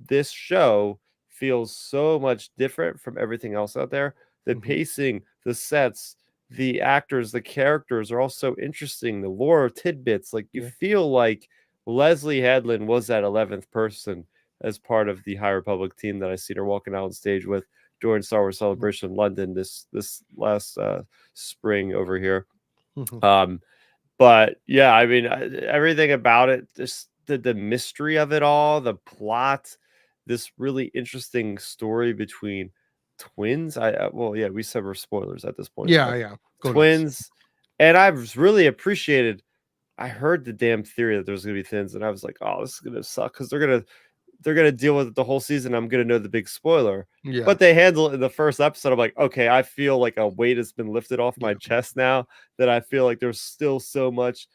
Speaker 4: this show feels so much different from everything else out there. The pacing, the sets, the actors, the characters are all so interesting. The lore tidbits, like you feel like Leslie Headland was that 11th person as part of the High Republic team that I seen her walking out on stage with during Star Wars Celebration in London this last spring over here. But yeah, I mean, everything about it, just the mystery of it all, the plot, this really interesting story between twins. We said we're spoilers at this point. Twins. And I've really appreciated, I heard the damn theory that there's gonna be twins, and I was like, oh, this is gonna suck because they're gonna deal with it the whole season. I'm gonna know the big spoiler. But they handle it in the first episode. I'm like, okay, I feel like a weight has been lifted off my chest now, that I feel like there's still so much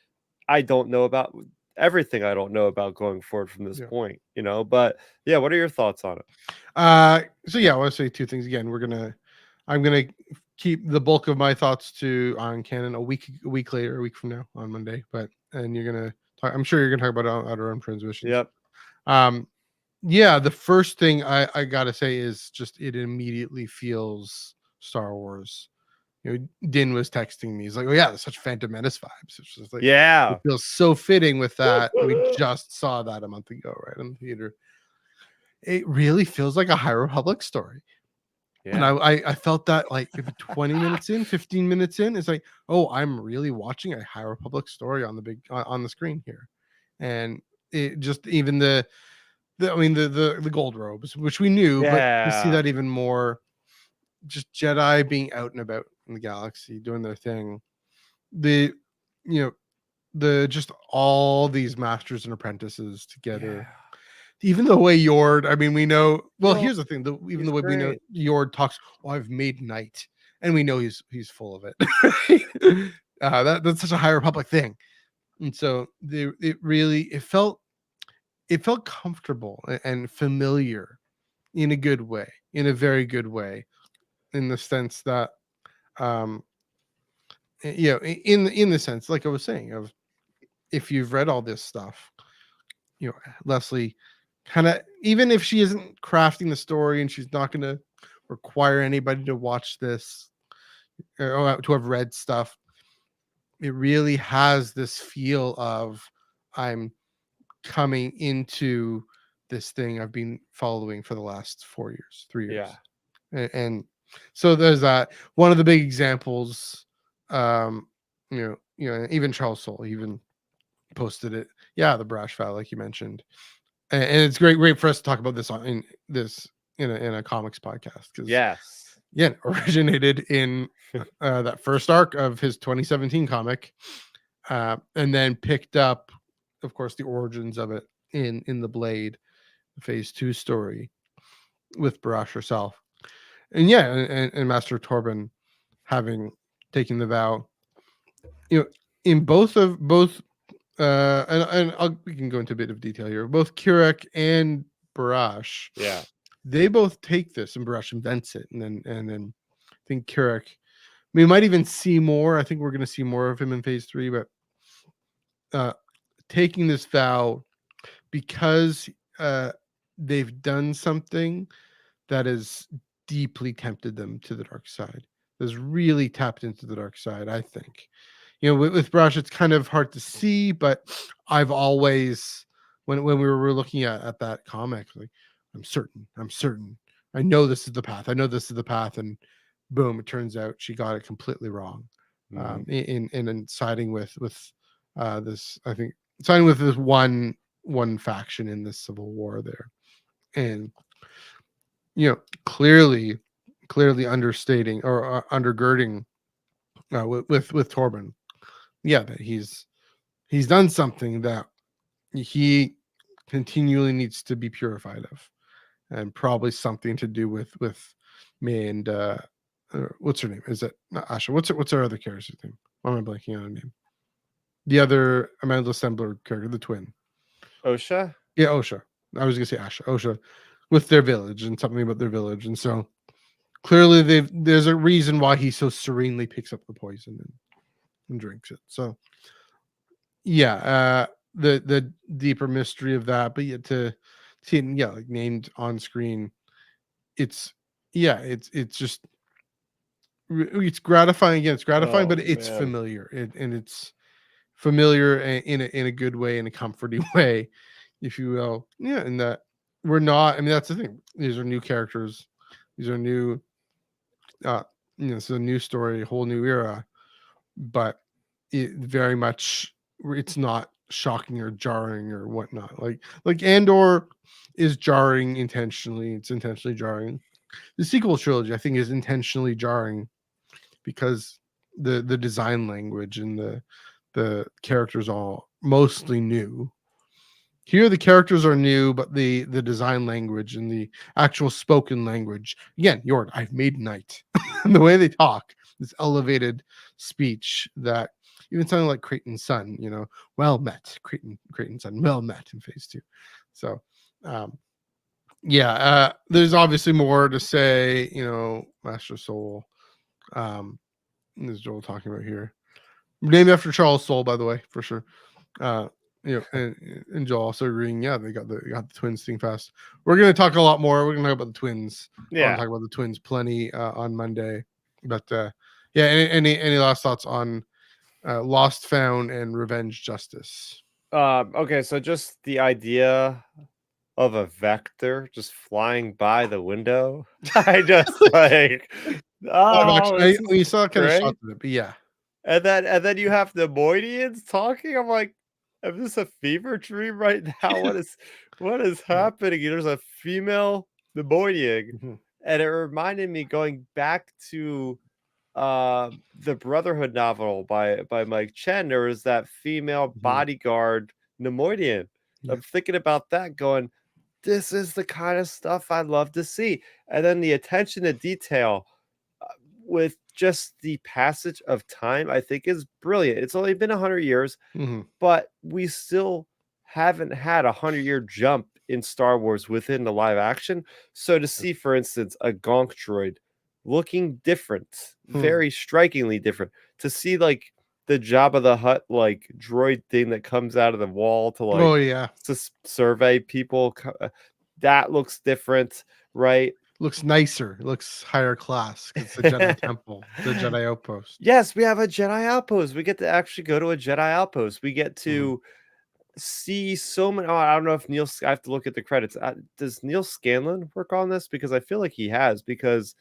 Speaker 4: I don't know about, everything I don't know about going forward from this point, you know. But yeah, what are your thoughts on it?
Speaker 1: So I want to say 2 things again. I'm gonna keep the bulk of my thoughts on canon a week later, a week from now on Monday. And you're gonna talk, I'm sure you're gonna talk about Outer Rim Transmissions. The first thing I gotta say is just it immediately feels Star Wars. You know, Din was texting me. He's like, "Oh yeah, there's such Phantom Menace vibes." It's just like, it feels so fitting with that. We just saw that a month ago, right, in the theater. It really feels like a High Republic story. And I felt that like 20 minutes in, 15 minutes in, it's like, oh, I'm really watching a High Republic story on the screen here. And it just, even the gold robes, which we knew, but to see that even more just Jedi being out and about in the galaxy doing their thing. The you know the just all these masters and apprentices together. Even the way Yord, I mean, we know. Well, here's the thing: even the way we know Yord talks, "Oh, I've made night," and we know he's full of it. That's such a High Republic thing, and so it felt comfortable and familiar in a good way, in a very good way, in the sense that, in the sense, like I was saying, of if you've read all this stuff, Leslie kind of, even if she isn't crafting the story and she's not going to require anybody to watch this or to have read stuff, it really has this feel of, I'm coming into this thing I've been following for the last 3 years. And so there's that. One of the big examples, even Charles Soule even posted it. Yeah, the brash foul, like you mentioned. And it's great for us to talk about this in a comics podcast, because originated in that first arc of his 2017 comic, and then picked up, of course, the origins of it in the Blade Phase 2 story with Barash herself, and and Master Torben having taken the vow, in both we can go into a bit of detail here. Both Kurek and Barash, they both take this, and Barash invents it, and then I think Kurek, we might even see more. I think we're going to see more of him in Phase 3, but taking this vow because they've done something that has deeply tempted them to the dark side. Has really tapped into the dark side, I think. With Barash, it's kind of hard to see, but I've always, when we were looking at that comic, like, I'm certain, I know this is the path, and boom, it turns out she got it completely wrong. In siding with this, I think, siding with this one faction in this civil war there, and clearly understating or undergirding with Torben, that he's done something that he continually needs to be purified of, and probably something to do with May and what's her name? Is it not Asha? What's her other character's name? Why am I blanking on her name? The other Amanda Sembler character, the twin.
Speaker 4: Osha?
Speaker 1: Yeah, Osha. I was gonna say Asha. Osha, with their village and something about their village, and so clearly there's a reason why he so serenely picks up the poison and drinks it. So the deeper mystery of that, but yet to see it, like, named on screen, it's just, it's gratifying. Again, it's gratifying, but it's familiar, and it's familiar in a good way, in a comforting way, if you will. And that we're not, I mean, that's the thing, these are new characters, these are new, it's a new story, a whole new era, but it very much, it's not shocking or jarring or whatnot. Like Andor is jarring intentionally. It's intentionally jarring. The sequel trilogy, I think, is intentionally jarring because the design language and the characters are mostly new. Here, the characters are new, but the design language and the actual spoken language, again, Yord, I've made night. And the way they talk, this elevated speech that even sounded like Creighton's son, well met, Creighton's son, well met in Phase 2. So, there's obviously more to say, Master Soule, is Joel talking about here. Named after Charles Soule, by the way, for sure. And Joel also agreeing, they got the twins thing fast. We're going to talk a lot more. We're going to talk about the twins. I want to talk about the twins plenty on Monday. But any last thoughts on Lost, Found, and Revenge Justice?
Speaker 4: Okay, so just the idea of a vector just flying by the window. I just like,
Speaker 1: we saw kind of shots of it, but yeah.
Speaker 4: And then you have the Moidians talking. I'm like, is this a fever dream right now? What is happening? There's a female Nemoidian, and it reminded me going back to the Brotherhood novel by Mike Chen. There was that female bodyguard Nemoidian. I'm thinking about that, going, this is the kind of stuff I love to see. And then the attention to detail with just the passage of time, I think is brilliant. It's only been 100 years, but we still haven't had a 100-year jump in Star Wars within the live action. So to see, for instance, a Gonk droid looking different, very strikingly different, to see like the Jabba the Hutt like droid thing that comes out of the wall to like to survey people, that looks different, right?
Speaker 1: Looks nicer. It looks higher class. It's the Jedi Temple, the Jedi Outpost.
Speaker 4: Yes, we have a Jedi Outpost. We get to actually go to a Jedi Outpost. We get to see so many. Oh, I don't know if Neil. I have to look at the credits. Does Neil Scanlon work on this? Because I feel like he has. Because,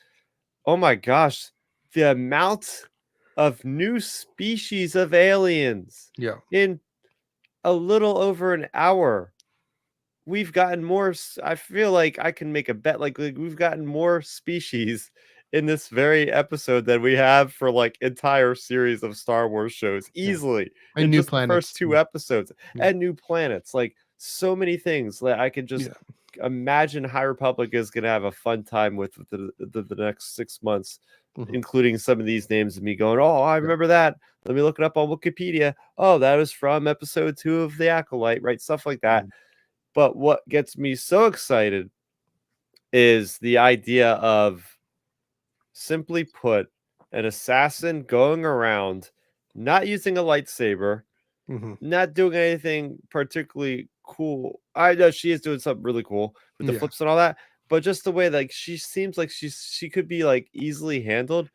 Speaker 4: oh my gosh, the amount of new species of aliens. In a little over an hour, we've gotten more. I feel like I can make a bet. Like we've gotten more species in this very episode than we have for like entire series of Star Wars shows easily.
Speaker 1: And
Speaker 4: in
Speaker 1: new
Speaker 4: just
Speaker 1: planets.
Speaker 4: The first 2 episodes and new planets, like so many things. Like I could just imagine High Republic is going to have a fun time with the next 6 months, including some of these names of me going, oh, I remember that. Let me look it up on Wikipedia. Oh, that was from episode 2 of The Acolyte, right? Stuff like that. But what gets me so excited is the idea of, simply put, an assassin going around, not using a lightsaber, not doing anything particularly cool. I know she is doing something really cool with the flips and all that, but just the way like she seems like she could be like easily handled,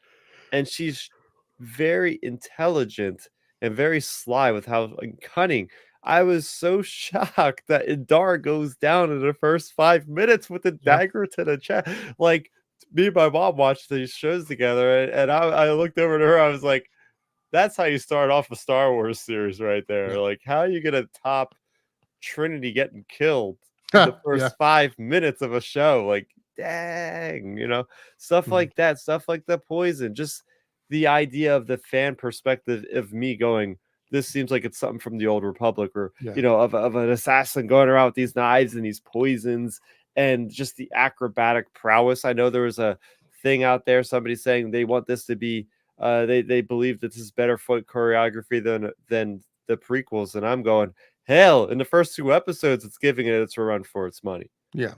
Speaker 4: and she's very intelligent and very sly with how cunning. I was so shocked that Indara goes down in the first 5 minutes with the dagger to the chest. Like, me and my mom watched these shows together, and I looked over to her. I was like, that's how you start off a Star Wars series right there. Like, how are you going to top Trinity getting killed in the first 5 minutes of a show? Like, dang, stuff like that, stuff like the poison, just the idea of the fan perspective of me going, this seems like it's something from the Old Republic, or, of an assassin going around with these knives and these poisons, and just the acrobatic prowess. I know there was a thing out there, somebody saying they want this to be, they believe that this is better foot choreography than the prequels. And I'm going, hell, in the first 2 episodes, it's giving it its run for its money.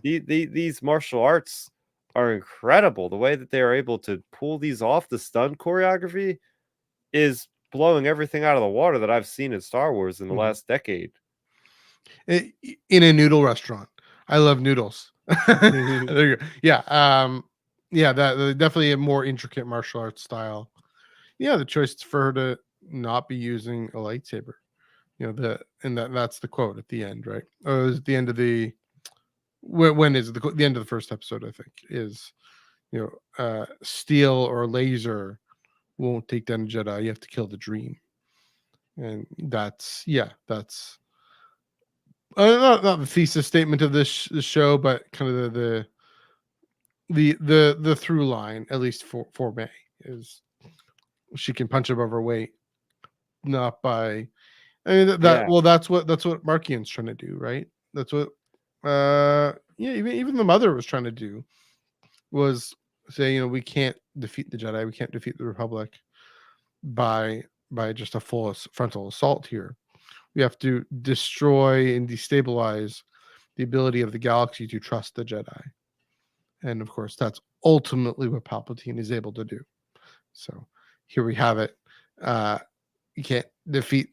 Speaker 4: These martial arts are incredible. The way that they are able to pull these off, the stunt choreography is blowing everything out of the water that I've seen in Star Wars in the last decade.
Speaker 1: In a noodle restaurant. I love noodles. There you go. That definitely a more intricate martial arts style. The choice for her to not be using a lightsaber. That's the quote at the end, right? Oh, it was at the end of the when is it? The end of the first episode, I think, is steel or laser won't take down a Jedi. You have to kill the dream. And that's not the thesis statement of this show, but kind of the through line, at least for May, is she can punch above her weight, not by. I mean that's what Markian's trying to do, right? That's what even the mother was trying to do, was say, we can't defeat the Jedi, we can't defeat the Republic by just a full frontal assault here. We have to destroy and destabilize the ability of the galaxy to trust the Jedi. And of course, that's ultimately what Palpatine is able to do. So here we have it. You can't defeat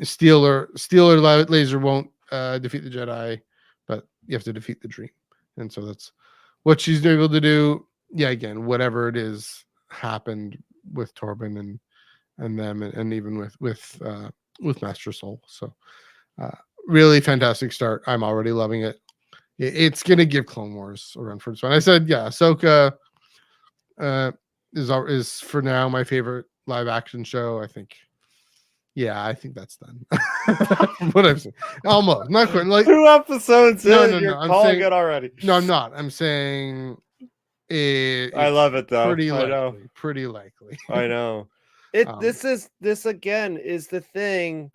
Speaker 1: steel or laser won't defeat the Jedi, but you have to defeat the dream. And so that's what she's able to do. Again, whatever it is happened with Torben and them, and even with Master Soul. So really fantastic start. I'm already loving it. It's gonna give Clone Wars a run for its fun. I said, Ahsoka is for now my favorite live action show. I think that's done. What I've seen, almost not quite. Like
Speaker 4: 2 episodes
Speaker 1: no,
Speaker 4: in, you're calling it already.
Speaker 1: No, I'm not. I'm saying
Speaker 4: I love it though.
Speaker 1: Pretty
Speaker 4: I know.
Speaker 1: likely. Pretty likely.
Speaker 4: I know. This again is the thing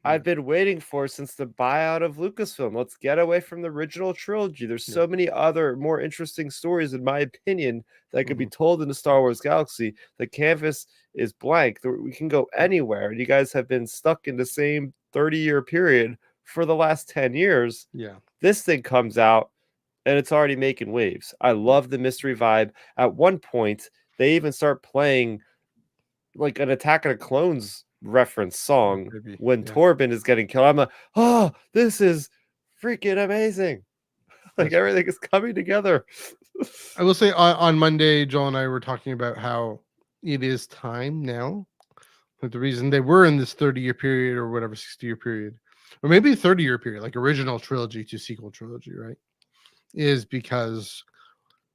Speaker 4: I've been waiting for since the buyout of Lucasfilm. Let's get away from the original trilogy. There's so many other more interesting stories, in my opinion, that could be told in the Star Wars galaxy. The canvas is blank. We can go anywhere. And you guys have been stuck in the same 30-year period for the last 10 years.
Speaker 1: Yeah.
Speaker 4: This thing comes out and it's already making waves. I love the mystery vibe. At one point, they even start playing like an Attack of the Clones reference song when Torben is getting killed. I'm like, oh, this is freaking amazing. Like everything is coming together.
Speaker 1: I will say on Monday, Joel and I were talking about how it is time now. But the reason they were in this 30-year period or whatever, 60-year period, or maybe a 30-year period, like original trilogy to sequel trilogy, right? Is because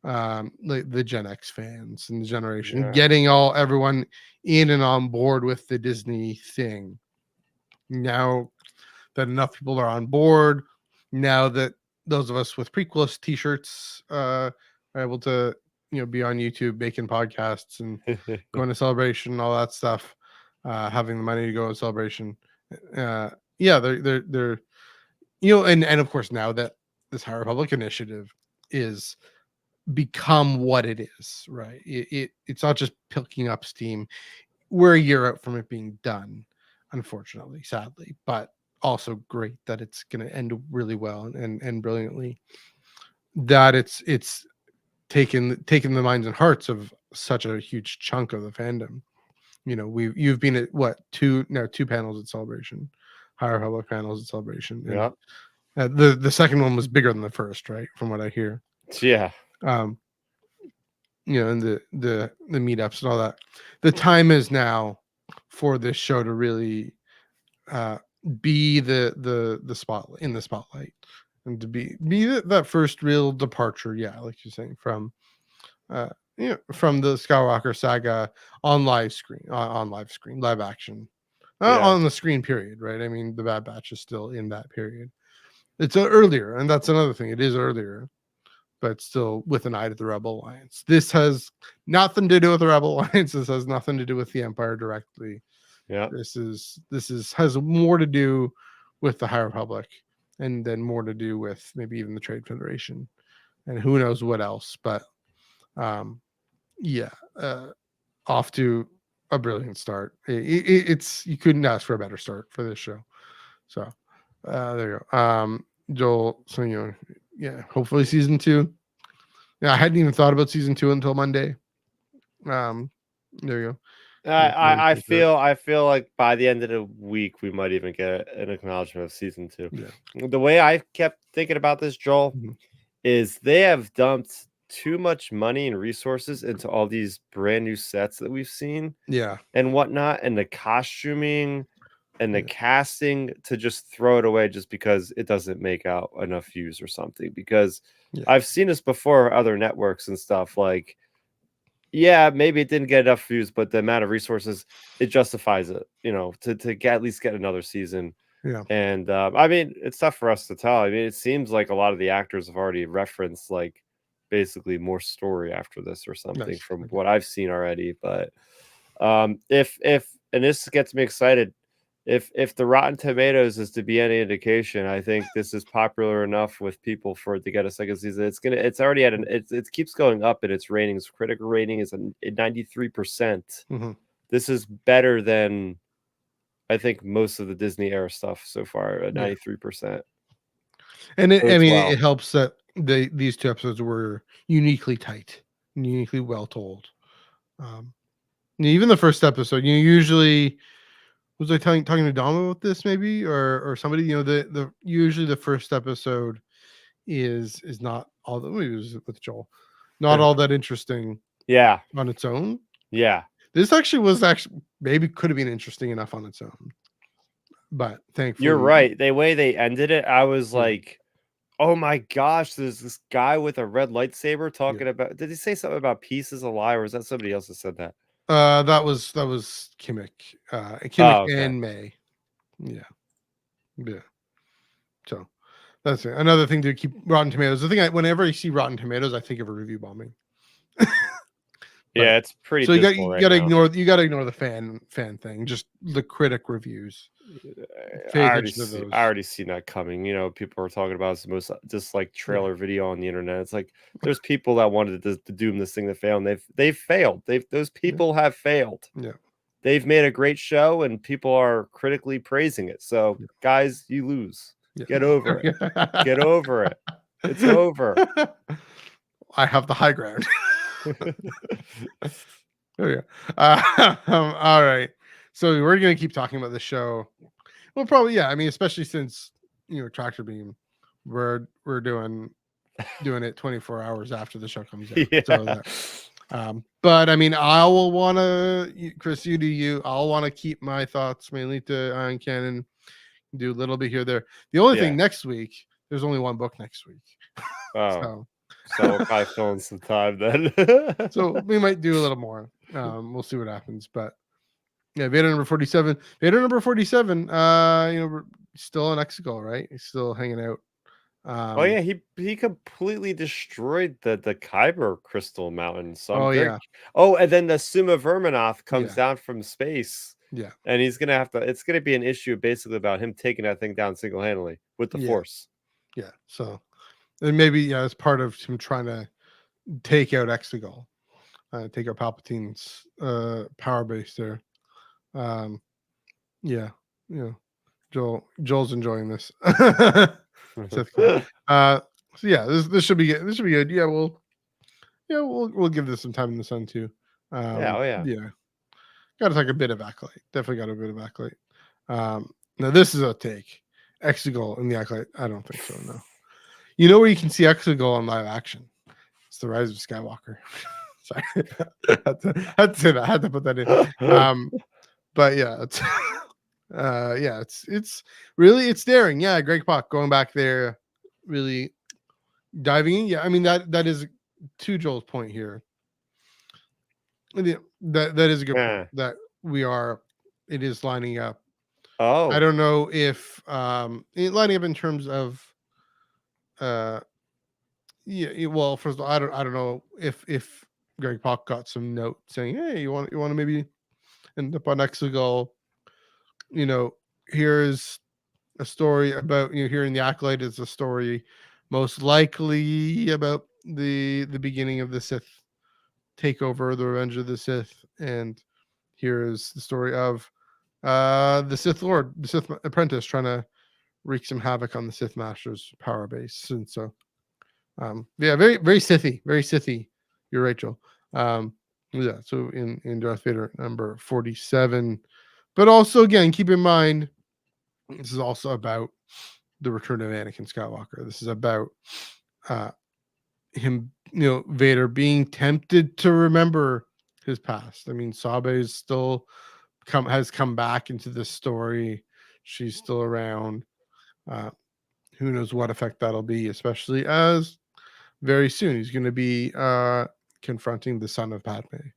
Speaker 1: the Gen X fans and the generation getting everyone in and on board with the Disney thing. Now that enough people are on board, now that those of us with prequels t-shirts are able to be on YouTube making podcasts and going to Celebration and all that stuff, having the money to go to Celebration, they're and of course now that this High Republic initiative is become what it is, right? It's not just picking up steam. We're a year out from it being done, unfortunately, sadly, but also great that it's going to end really well and brilliantly. That it's taken the minds and hearts of such a huge chunk of the fandom. You've been at what two panels at Celebration, High Republic panels at Celebration.
Speaker 4: Yeah.
Speaker 1: The second one was bigger than the first, right? From what I hear.
Speaker 4: Yeah.
Speaker 1: And the meetups and all that. The time is now for this show to really be the spotlight, in the spotlight, and to be that first real departure, like you're saying, from from the Skywalker saga on live action, on the screen, period, right? I mean, the Bad Batch is still in that period. It's earlier, and that's another thing. It is earlier, but still with an eye to the Rebel Alliance. This has nothing to do with the Rebel Alliance. This has nothing to do with the Empire directly.
Speaker 4: Yeah.
Speaker 1: This has more to do with the High Republic, and then more to do with maybe even the Trade Federation, and who knows what else. But off to a brilliant start. It's you couldn't ask for a better start for this show. So there you go. Joel, so hopefully season 2. I hadn't even thought about season 2 until Monday. There you go.
Speaker 4: I feel like by the end of the week we might even get an acknowledgement of season 2.
Speaker 1: Yeah.
Speaker 4: The way I kept thinking about this, Joel, is they have dumped too much money and resources into all these brand new sets that we've seen, and whatnot, and the costuming and the casting, to just throw it away just because it doesn't make out enough views or something. Because I've seen this before, other networks and stuff, like, maybe it didn't get enough views, but the amount of resources, it justifies it, to at least get another season. And I mean, it's tough for us to tell. I mean, it seems like a lot of the actors have already referenced like basically more story after this or something, from what I've seen already. But if and this gets me excited, if the Rotten Tomatoes is to be any indication, I think this is popular enough with people for it to get a second season. It's already at it keeps going up in its ratings. Critical rating is at 93%. This is better than I think most of the Disney era stuff so far at 93%.
Speaker 1: And it helps that these 2 episodes were uniquely tight, uniquely well told. Even the first episode, usually, was I talking to Dom about this maybe, or somebody, the usually the first episode is not all that, maybe it was with Joel, not all that interesting on its own. This was maybe could have been interesting enough on its own, but thankfully
Speaker 4: you're right. The way they ended it, I was like, oh my gosh, there's this guy with a red lightsaber talking about, did he say something about peace is a lie, or was that somebody else that said that?
Speaker 1: That was Kimmick. And May. So that's it. Another thing to keep Rotten Tomatoes. The thing whenever I see Rotten Tomatoes, I think of a review bombing.
Speaker 4: Yeah, it's pretty
Speaker 1: So
Speaker 4: dismal
Speaker 1: you
Speaker 4: right
Speaker 1: gotta
Speaker 4: now.
Speaker 1: ignore the fan thing. Just the critic reviews. Pay attention to those.
Speaker 4: I already seen that coming. You know, people are talking about it's the most disliked trailer video on the internet. It's like there's people that wanted to doom this thing to fail, and they've failed. Those people have failed.
Speaker 1: Yeah.
Speaker 4: They've made a great show, and people are critically praising it. So, guys, you lose.
Speaker 1: Yeah.
Speaker 4: Get over it. Get over it. It's over.
Speaker 1: I have the high ground. Oh yeah. All right. So we're gonna keep talking about the show. Well, probably I mean, especially since Tractor Beam, we're doing it 24 hours after the show comes out.
Speaker 4: Yeah.
Speaker 1: So but I mean, I will want to, Chris, you do you. I'll want to keep my thoughts mainly to Iron Cannon. Do a little bit here there. The only thing next week, there's only one book next week.
Speaker 4: Oh. So we'll probably fill in some time then.
Speaker 1: So we might do a little more. We'll see what happens. But yeah, Vader number 47. Vader number 47. We're still in Exegol, right? He's still hanging out.
Speaker 4: Oh yeah, he completely destroyed the Kyber crystal mountain. So and then the Suma Verminoth comes down from space.
Speaker 1: Yeah.
Speaker 4: And he's gonna it's gonna be an issue basically about him taking that thing down single-handedly with the force.
Speaker 1: Yeah. So and maybe as part of him trying to take out Exegol, take out Palpatine's power base there. Joel's enjoying this. So yeah, this should be good. This should be good. Yeah, we'll give this some time in the sun too. Yeah. Got to take a bit of Acolyte. Definitely got a bit of Acolyte. Now this is a take. Exegol in the Acolyte. I don't think so. No. You know where you can see Exegol in live action? It's the Rise of Skywalker. Sorry, I had to say that. I had to put that in. But yeah, it's really daring. Yeah, Greg Pak going back there, really diving in. Yeah, I mean that is to Joel's point here. That is a good point. That it is lining up.
Speaker 4: Oh,
Speaker 1: I don't know if lining up in terms of well, first of all, I don't know if Greg Pak got some note saying, hey, you want to maybe end up on Exegol. Here's a story about here in the Acolyte is a story most likely about the beginning of the Sith takeover, the Revenge of the Sith, and here's the story of the Sith Lord, the Sith apprentice, trying to wreak some havoc on the Sith Master's power base. And so very very Sithy. You're right, Joel. So in Darth Vader number 47. But also, again, keep in mind, this is also about the return of Anakin Skywalker. This is about him, Vader being tempted to remember his past. I mean, Sabe is still has come back into this story. She's still around. Who knows what effect that'll be, especially as very soon he's going to be confronting the son of Padme,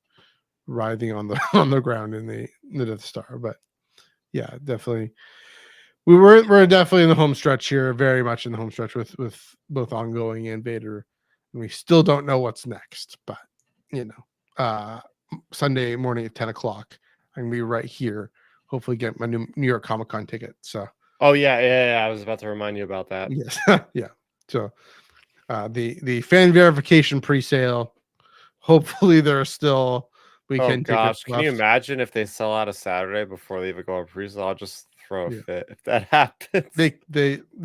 Speaker 1: writhing on the ground in the Death Star. But yeah, definitely, we're definitely in the home stretch here, very much in the home stretch with both ongoing and Vader, and we still don't know what's next. But Sunday morning at 10 o'clock, I'm gonna be right here. Hopefully, get my New York Comic Con ticket. So.
Speaker 4: Oh yeah. I was about to remind you about that.
Speaker 1: Yes. Yeah. So, the fan verification pre-sale. Hopefully, there's still weekend tickets.
Speaker 4: Can you imagine if they sell out a Saturday before they even go on pre-sale? I'll just throw a fit if that happens.
Speaker 1: They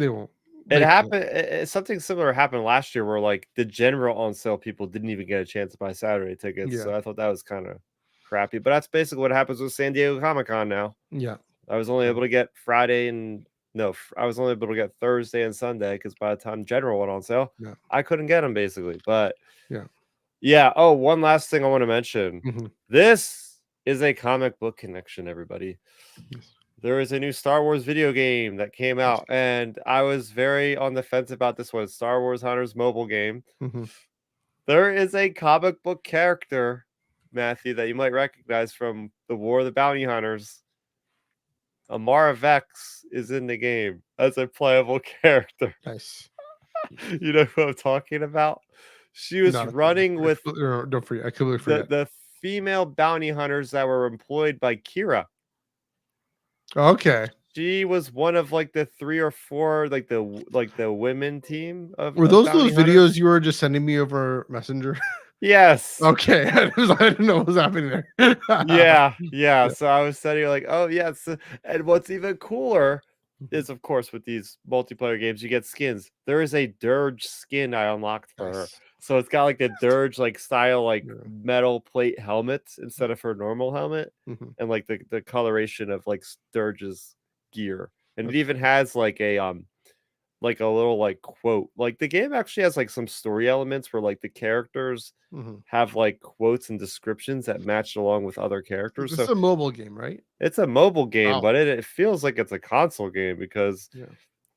Speaker 1: won't.
Speaker 4: It happened. Something similar happened last year where like the general on sale people didn't even get a chance to buy Saturday tickets.
Speaker 1: Yeah.
Speaker 4: So I thought that was kind of crappy. But that's basically what happens with San Diego Comic-Con now.
Speaker 1: Yeah.
Speaker 4: I was only able to get I was only able to get Thursday and Sunday because by the time general went on sale, I couldn't get them basically. But yeah. Oh, one last thing I want to mention.
Speaker 1: Mm-hmm.
Speaker 4: This is a comic book connection, everybody.
Speaker 1: Yes.
Speaker 4: There is a new Star Wars video game that came out, and I was very on the fence about this one. Star Wars Hunters mobile game.
Speaker 1: Mm-hmm.
Speaker 4: There is a comic book character, Matthew, that you might recognize from the War of the Bounty Hunters. Amara Vex is in the game as a playable character.
Speaker 1: Nice.
Speaker 4: You know who I'm talking about? She was
Speaker 1: Not a
Speaker 4: running
Speaker 1: fan.
Speaker 4: with
Speaker 1: Don't forget. I completely
Speaker 4: the
Speaker 1: forget.
Speaker 4: the female bounty hunters that were employed by Kira.
Speaker 1: Okay.
Speaker 4: She was one of like the 3 or 4 like the women team
Speaker 1: Were
Speaker 4: of
Speaker 1: those
Speaker 4: bounty
Speaker 1: videos
Speaker 4: hunters.
Speaker 1: you were just sending me over Messenger?
Speaker 4: Yes.
Speaker 1: Okay. I didn't know what was happening there.
Speaker 4: Yeah.
Speaker 1: Yeah.
Speaker 4: So I was sitting here like, oh yes. And what's even cooler
Speaker 1: Mhm.
Speaker 4: is, of course, with these multiplayer games, you get skins. There is a Dirge skin I unlocked for her.
Speaker 1: Nice.
Speaker 4: So it's got like the Dirge like style like
Speaker 1: Yeah.
Speaker 4: metal plate helmet instead of her normal helmet,
Speaker 1: Mhm.
Speaker 4: and like the coloration of like Dirge's gear. And it
Speaker 1: That's
Speaker 4: even has like a little like quote. Like the game actually has like some story elements where like the characters
Speaker 1: Mhm.
Speaker 4: have like quotes and descriptions that match along with other characters.
Speaker 1: This is
Speaker 4: So
Speaker 1: a mobile game, right?
Speaker 4: it's a mobile game,
Speaker 1: Oh,
Speaker 4: but it feels like it's a console game because
Speaker 1: yeah.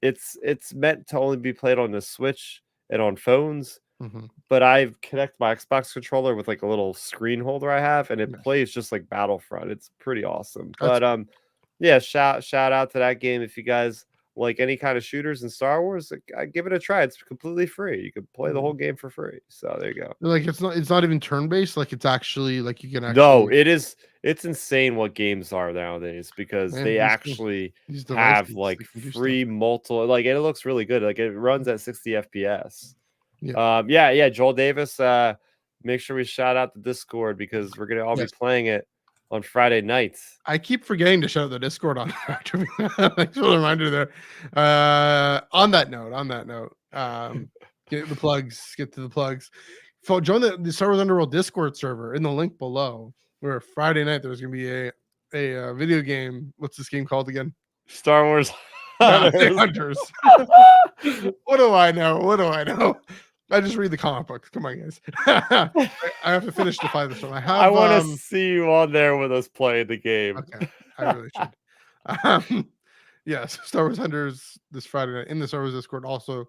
Speaker 4: it's meant to only be played on the Switch and on phones.
Speaker 1: Mhm.
Speaker 4: But I connect my Xbox controller with like a little screen holder I have, and it
Speaker 1: Nice.
Speaker 4: plays just like Battlefront. It's pretty awesome.
Speaker 1: That's
Speaker 4: But yeah, shout out to that game if you guys like any kind of shooters in Star Wars. Give it a try. It's completely free. You can play the whole game for free. So there you go.
Speaker 1: like it's not even turn based. Like it's actually like you can
Speaker 4: No,
Speaker 1: actually.
Speaker 4: it is. It's insane what games are nowadays because
Speaker 1: Man,
Speaker 4: they
Speaker 1: these
Speaker 4: actually
Speaker 1: these
Speaker 4: have
Speaker 1: devices
Speaker 4: like
Speaker 1: they can do stuff.
Speaker 4: free multiple. Like it looks really good. Like it runs at 60 FPS.
Speaker 1: Yeah.
Speaker 4: Yeah. Joel Davis. Make sure we shout out the Discord because we're gonna all be
Speaker 1: Yes.
Speaker 4: playing it on Friday nights.
Speaker 1: I keep forgetting to shout out the Discord on Thanks for the reminder there. On that note, get the plugs. Get to the plugs. Join the Star Wars Underworld Discord server in the link below. Where Friday night there's gonna be a video game. What's this game called again?
Speaker 4: Star Wars
Speaker 1: Bounty
Speaker 4: Hunters.
Speaker 1: Hunters. What do I know? What do I know? I just read the comic books. Come on, guys. I have to finish defy this one.
Speaker 4: I want to see you on there with us playing the game.
Speaker 1: Okay, I really should. Yes, Star Wars Hunters this Friday night in the Star Wars Discord. Also,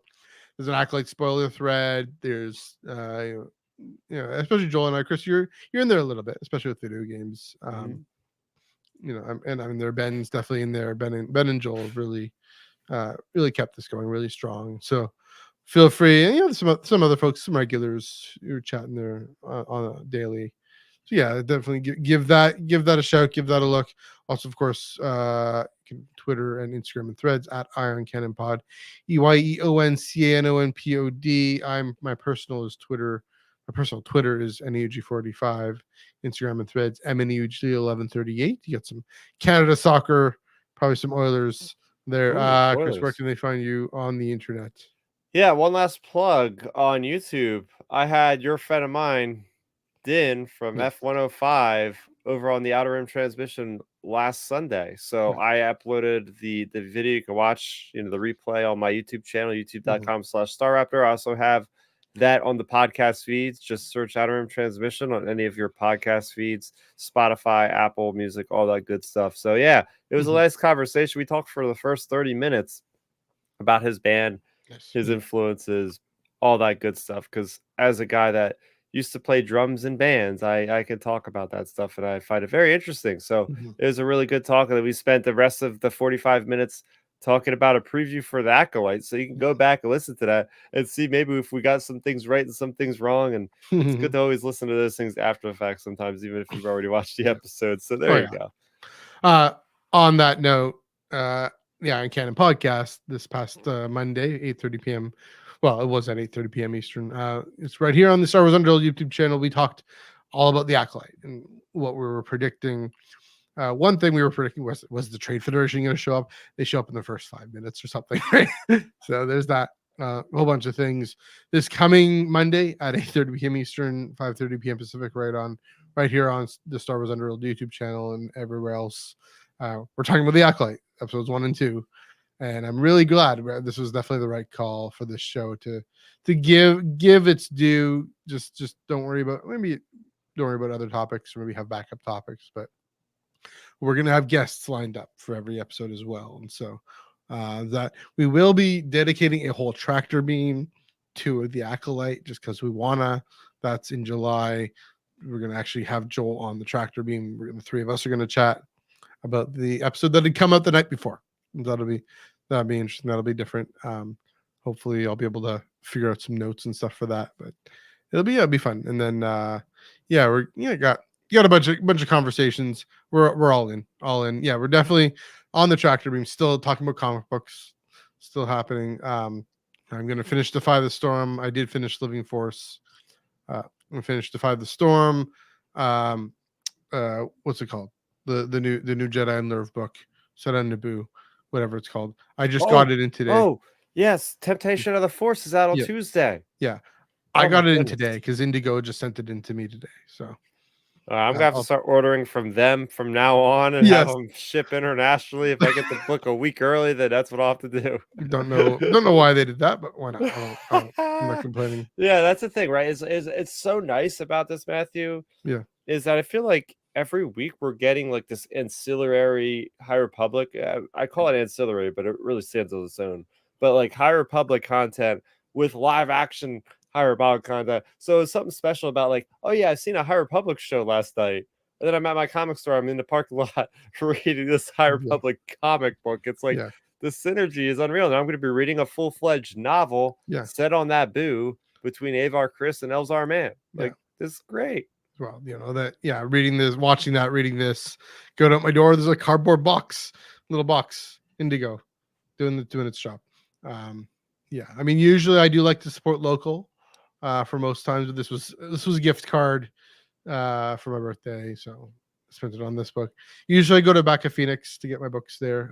Speaker 1: there's an Acolyte spoiler thread. There's especially Joel and I, Chris, you're in there a little bit, especially with video games. I mean, Ben's definitely in there. Ben and Joel have really kept this going really strong. So feel free, and some other folks, some regulars who are chatting there on a daily. So yeah, definitely give that a shout, give that a look. Also, of course, Twitter and Instagram and Threads at Ion Cannon Pod, EYEONCANONPOD. My personal Twitter is NEUG45, Instagram and Threads MNEUG1138. You got some Canada soccer, probably some Oilers there. Chris, where can they find you on the internet?
Speaker 4: Yeah, one last plug on YouTube. I had your friend of mine, Din from F105, over on the Outer Rim Transmission last Sunday. So I uploaded the video. You can watch the replay on my YouTube channel, youtube.com/StarRaptor. I also have that on the podcast feeds. Just search Outer Rim Transmission on any of your podcast feeds, Spotify, Apple Music, all that good stuff. So yeah, it was a nice conversation. We talked for the first 30 minutes about his band, his influences, all that good stuff. Because as a guy that used to play drums in bands, I could talk about that stuff, and I find it very interesting. So it was a really good talk, and we spent the rest of the 45 minutes talking about a preview for the Acolyte. So you can go back and listen to that and see maybe if we got some things right and some things wrong. And it's good to always listen to those things after the fact sometimes, even if you've already watched the episode. So there you go.
Speaker 1: On that note, on Canon Podcast this past Monday, 8:30 p.m. Well, it was at 8:30 p.m. Eastern. It's right here on the Star Wars Underworld YouTube channel. We talked all about the Acolyte and what we were predicting. One thing we were predicting was the Trade Federation going to show up? They show up in the first 5 minutes or something, right? So there's that. A whole bunch of things. This coming Monday at 8:30 p.m. Eastern, 5:30 p.m. Pacific, right here on the Star Wars Underworld YouTube channel and everywhere else. We're talking about the Acolyte, episodes 1 and 2. And I'm really glad this was definitely the right call for this show to give its due. Just don't worry about other topics, or maybe have backup topics, but we're gonna have guests lined up for every episode as well. And so that we will be dedicating a whole tractor beam to the Acolyte just because we wanna. That's in July. We're gonna actually have Joel on the tractor beam. The three of us are gonna chat about the episode that had come out the night before. That'll be interesting. That'll be different. Hopefully I'll be able to figure out some notes and stuff for that. But it'll be fun. And then we're got a bunch of conversations. We're all in. Yeah, we're definitely on the tractor beam, still talking about comic books, still happening. I'm gonna finish Defy the Storm. I did finish Living Force. I finished Defy the Storm. What's it called? The new Jedi Nerve book set on Naboo, whatever it's called. I just got it in today.
Speaker 4: Oh yes, Temptation of the Force is out on Tuesday.
Speaker 1: Yeah, I
Speaker 4: Oh
Speaker 1: got
Speaker 4: my
Speaker 1: it in
Speaker 4: goodness.
Speaker 1: today because Indigo just sent it in to me today. So
Speaker 4: I'm gonna have to start ordering from them from now on and have them ship internationally. If I get the book a week early, then that's what I'll have to do.
Speaker 1: Don't know why they did that, but why not? I'm not complaining.
Speaker 4: Yeah, that's the thing, right? Is it's so nice about this, Matthew?
Speaker 1: Yeah,
Speaker 4: is that I feel like every week we're getting like this ancillary High Republic. I call it ancillary, but it really stands on its own. But like High Republic content with live action High Republic content. So it's something special about like, oh yeah, I've seen a High Republic show last night. And then I'm at my comic store. I'm in the parking lot reading this High Republic comic book. It's like the synergy is unreal. And I'm going to be reading a full-fledged novel set on that boo between Avar Chris and Elzar Mann. Like this is great.
Speaker 1: Well, reading this, watching that, reading this, going out my door, there's a cardboard little box, Indigo, doing its job. I mean, usually I do like to support local for most times, but this was a gift card for my birthday, so I spent it on this book. Usually I go to Back of Phoenix to get my books there,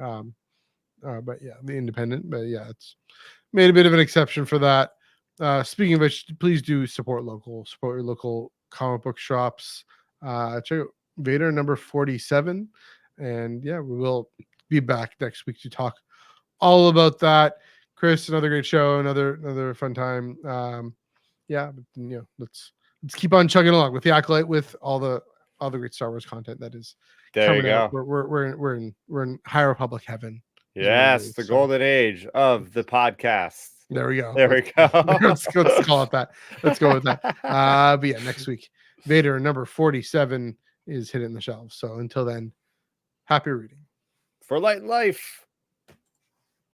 Speaker 1: but the independent, but it's made a bit of an exception for that. Speaking of which, please do support your local comic book shops. Check out Vader number 47, and we will be back next week to talk all about that. Chris, another great show, another fun time. Let's keep on chugging along with the Acolyte, with all the great Star Wars content that is coming out. We're in High Republic heaven.
Speaker 4: Yes, the golden age of the podcast.
Speaker 1: There we go.
Speaker 4: Let's
Speaker 1: call it that. Let's go with that. But next week, Vader number 47 is hitting the shelves. So until then, happy reading.
Speaker 4: For light and life.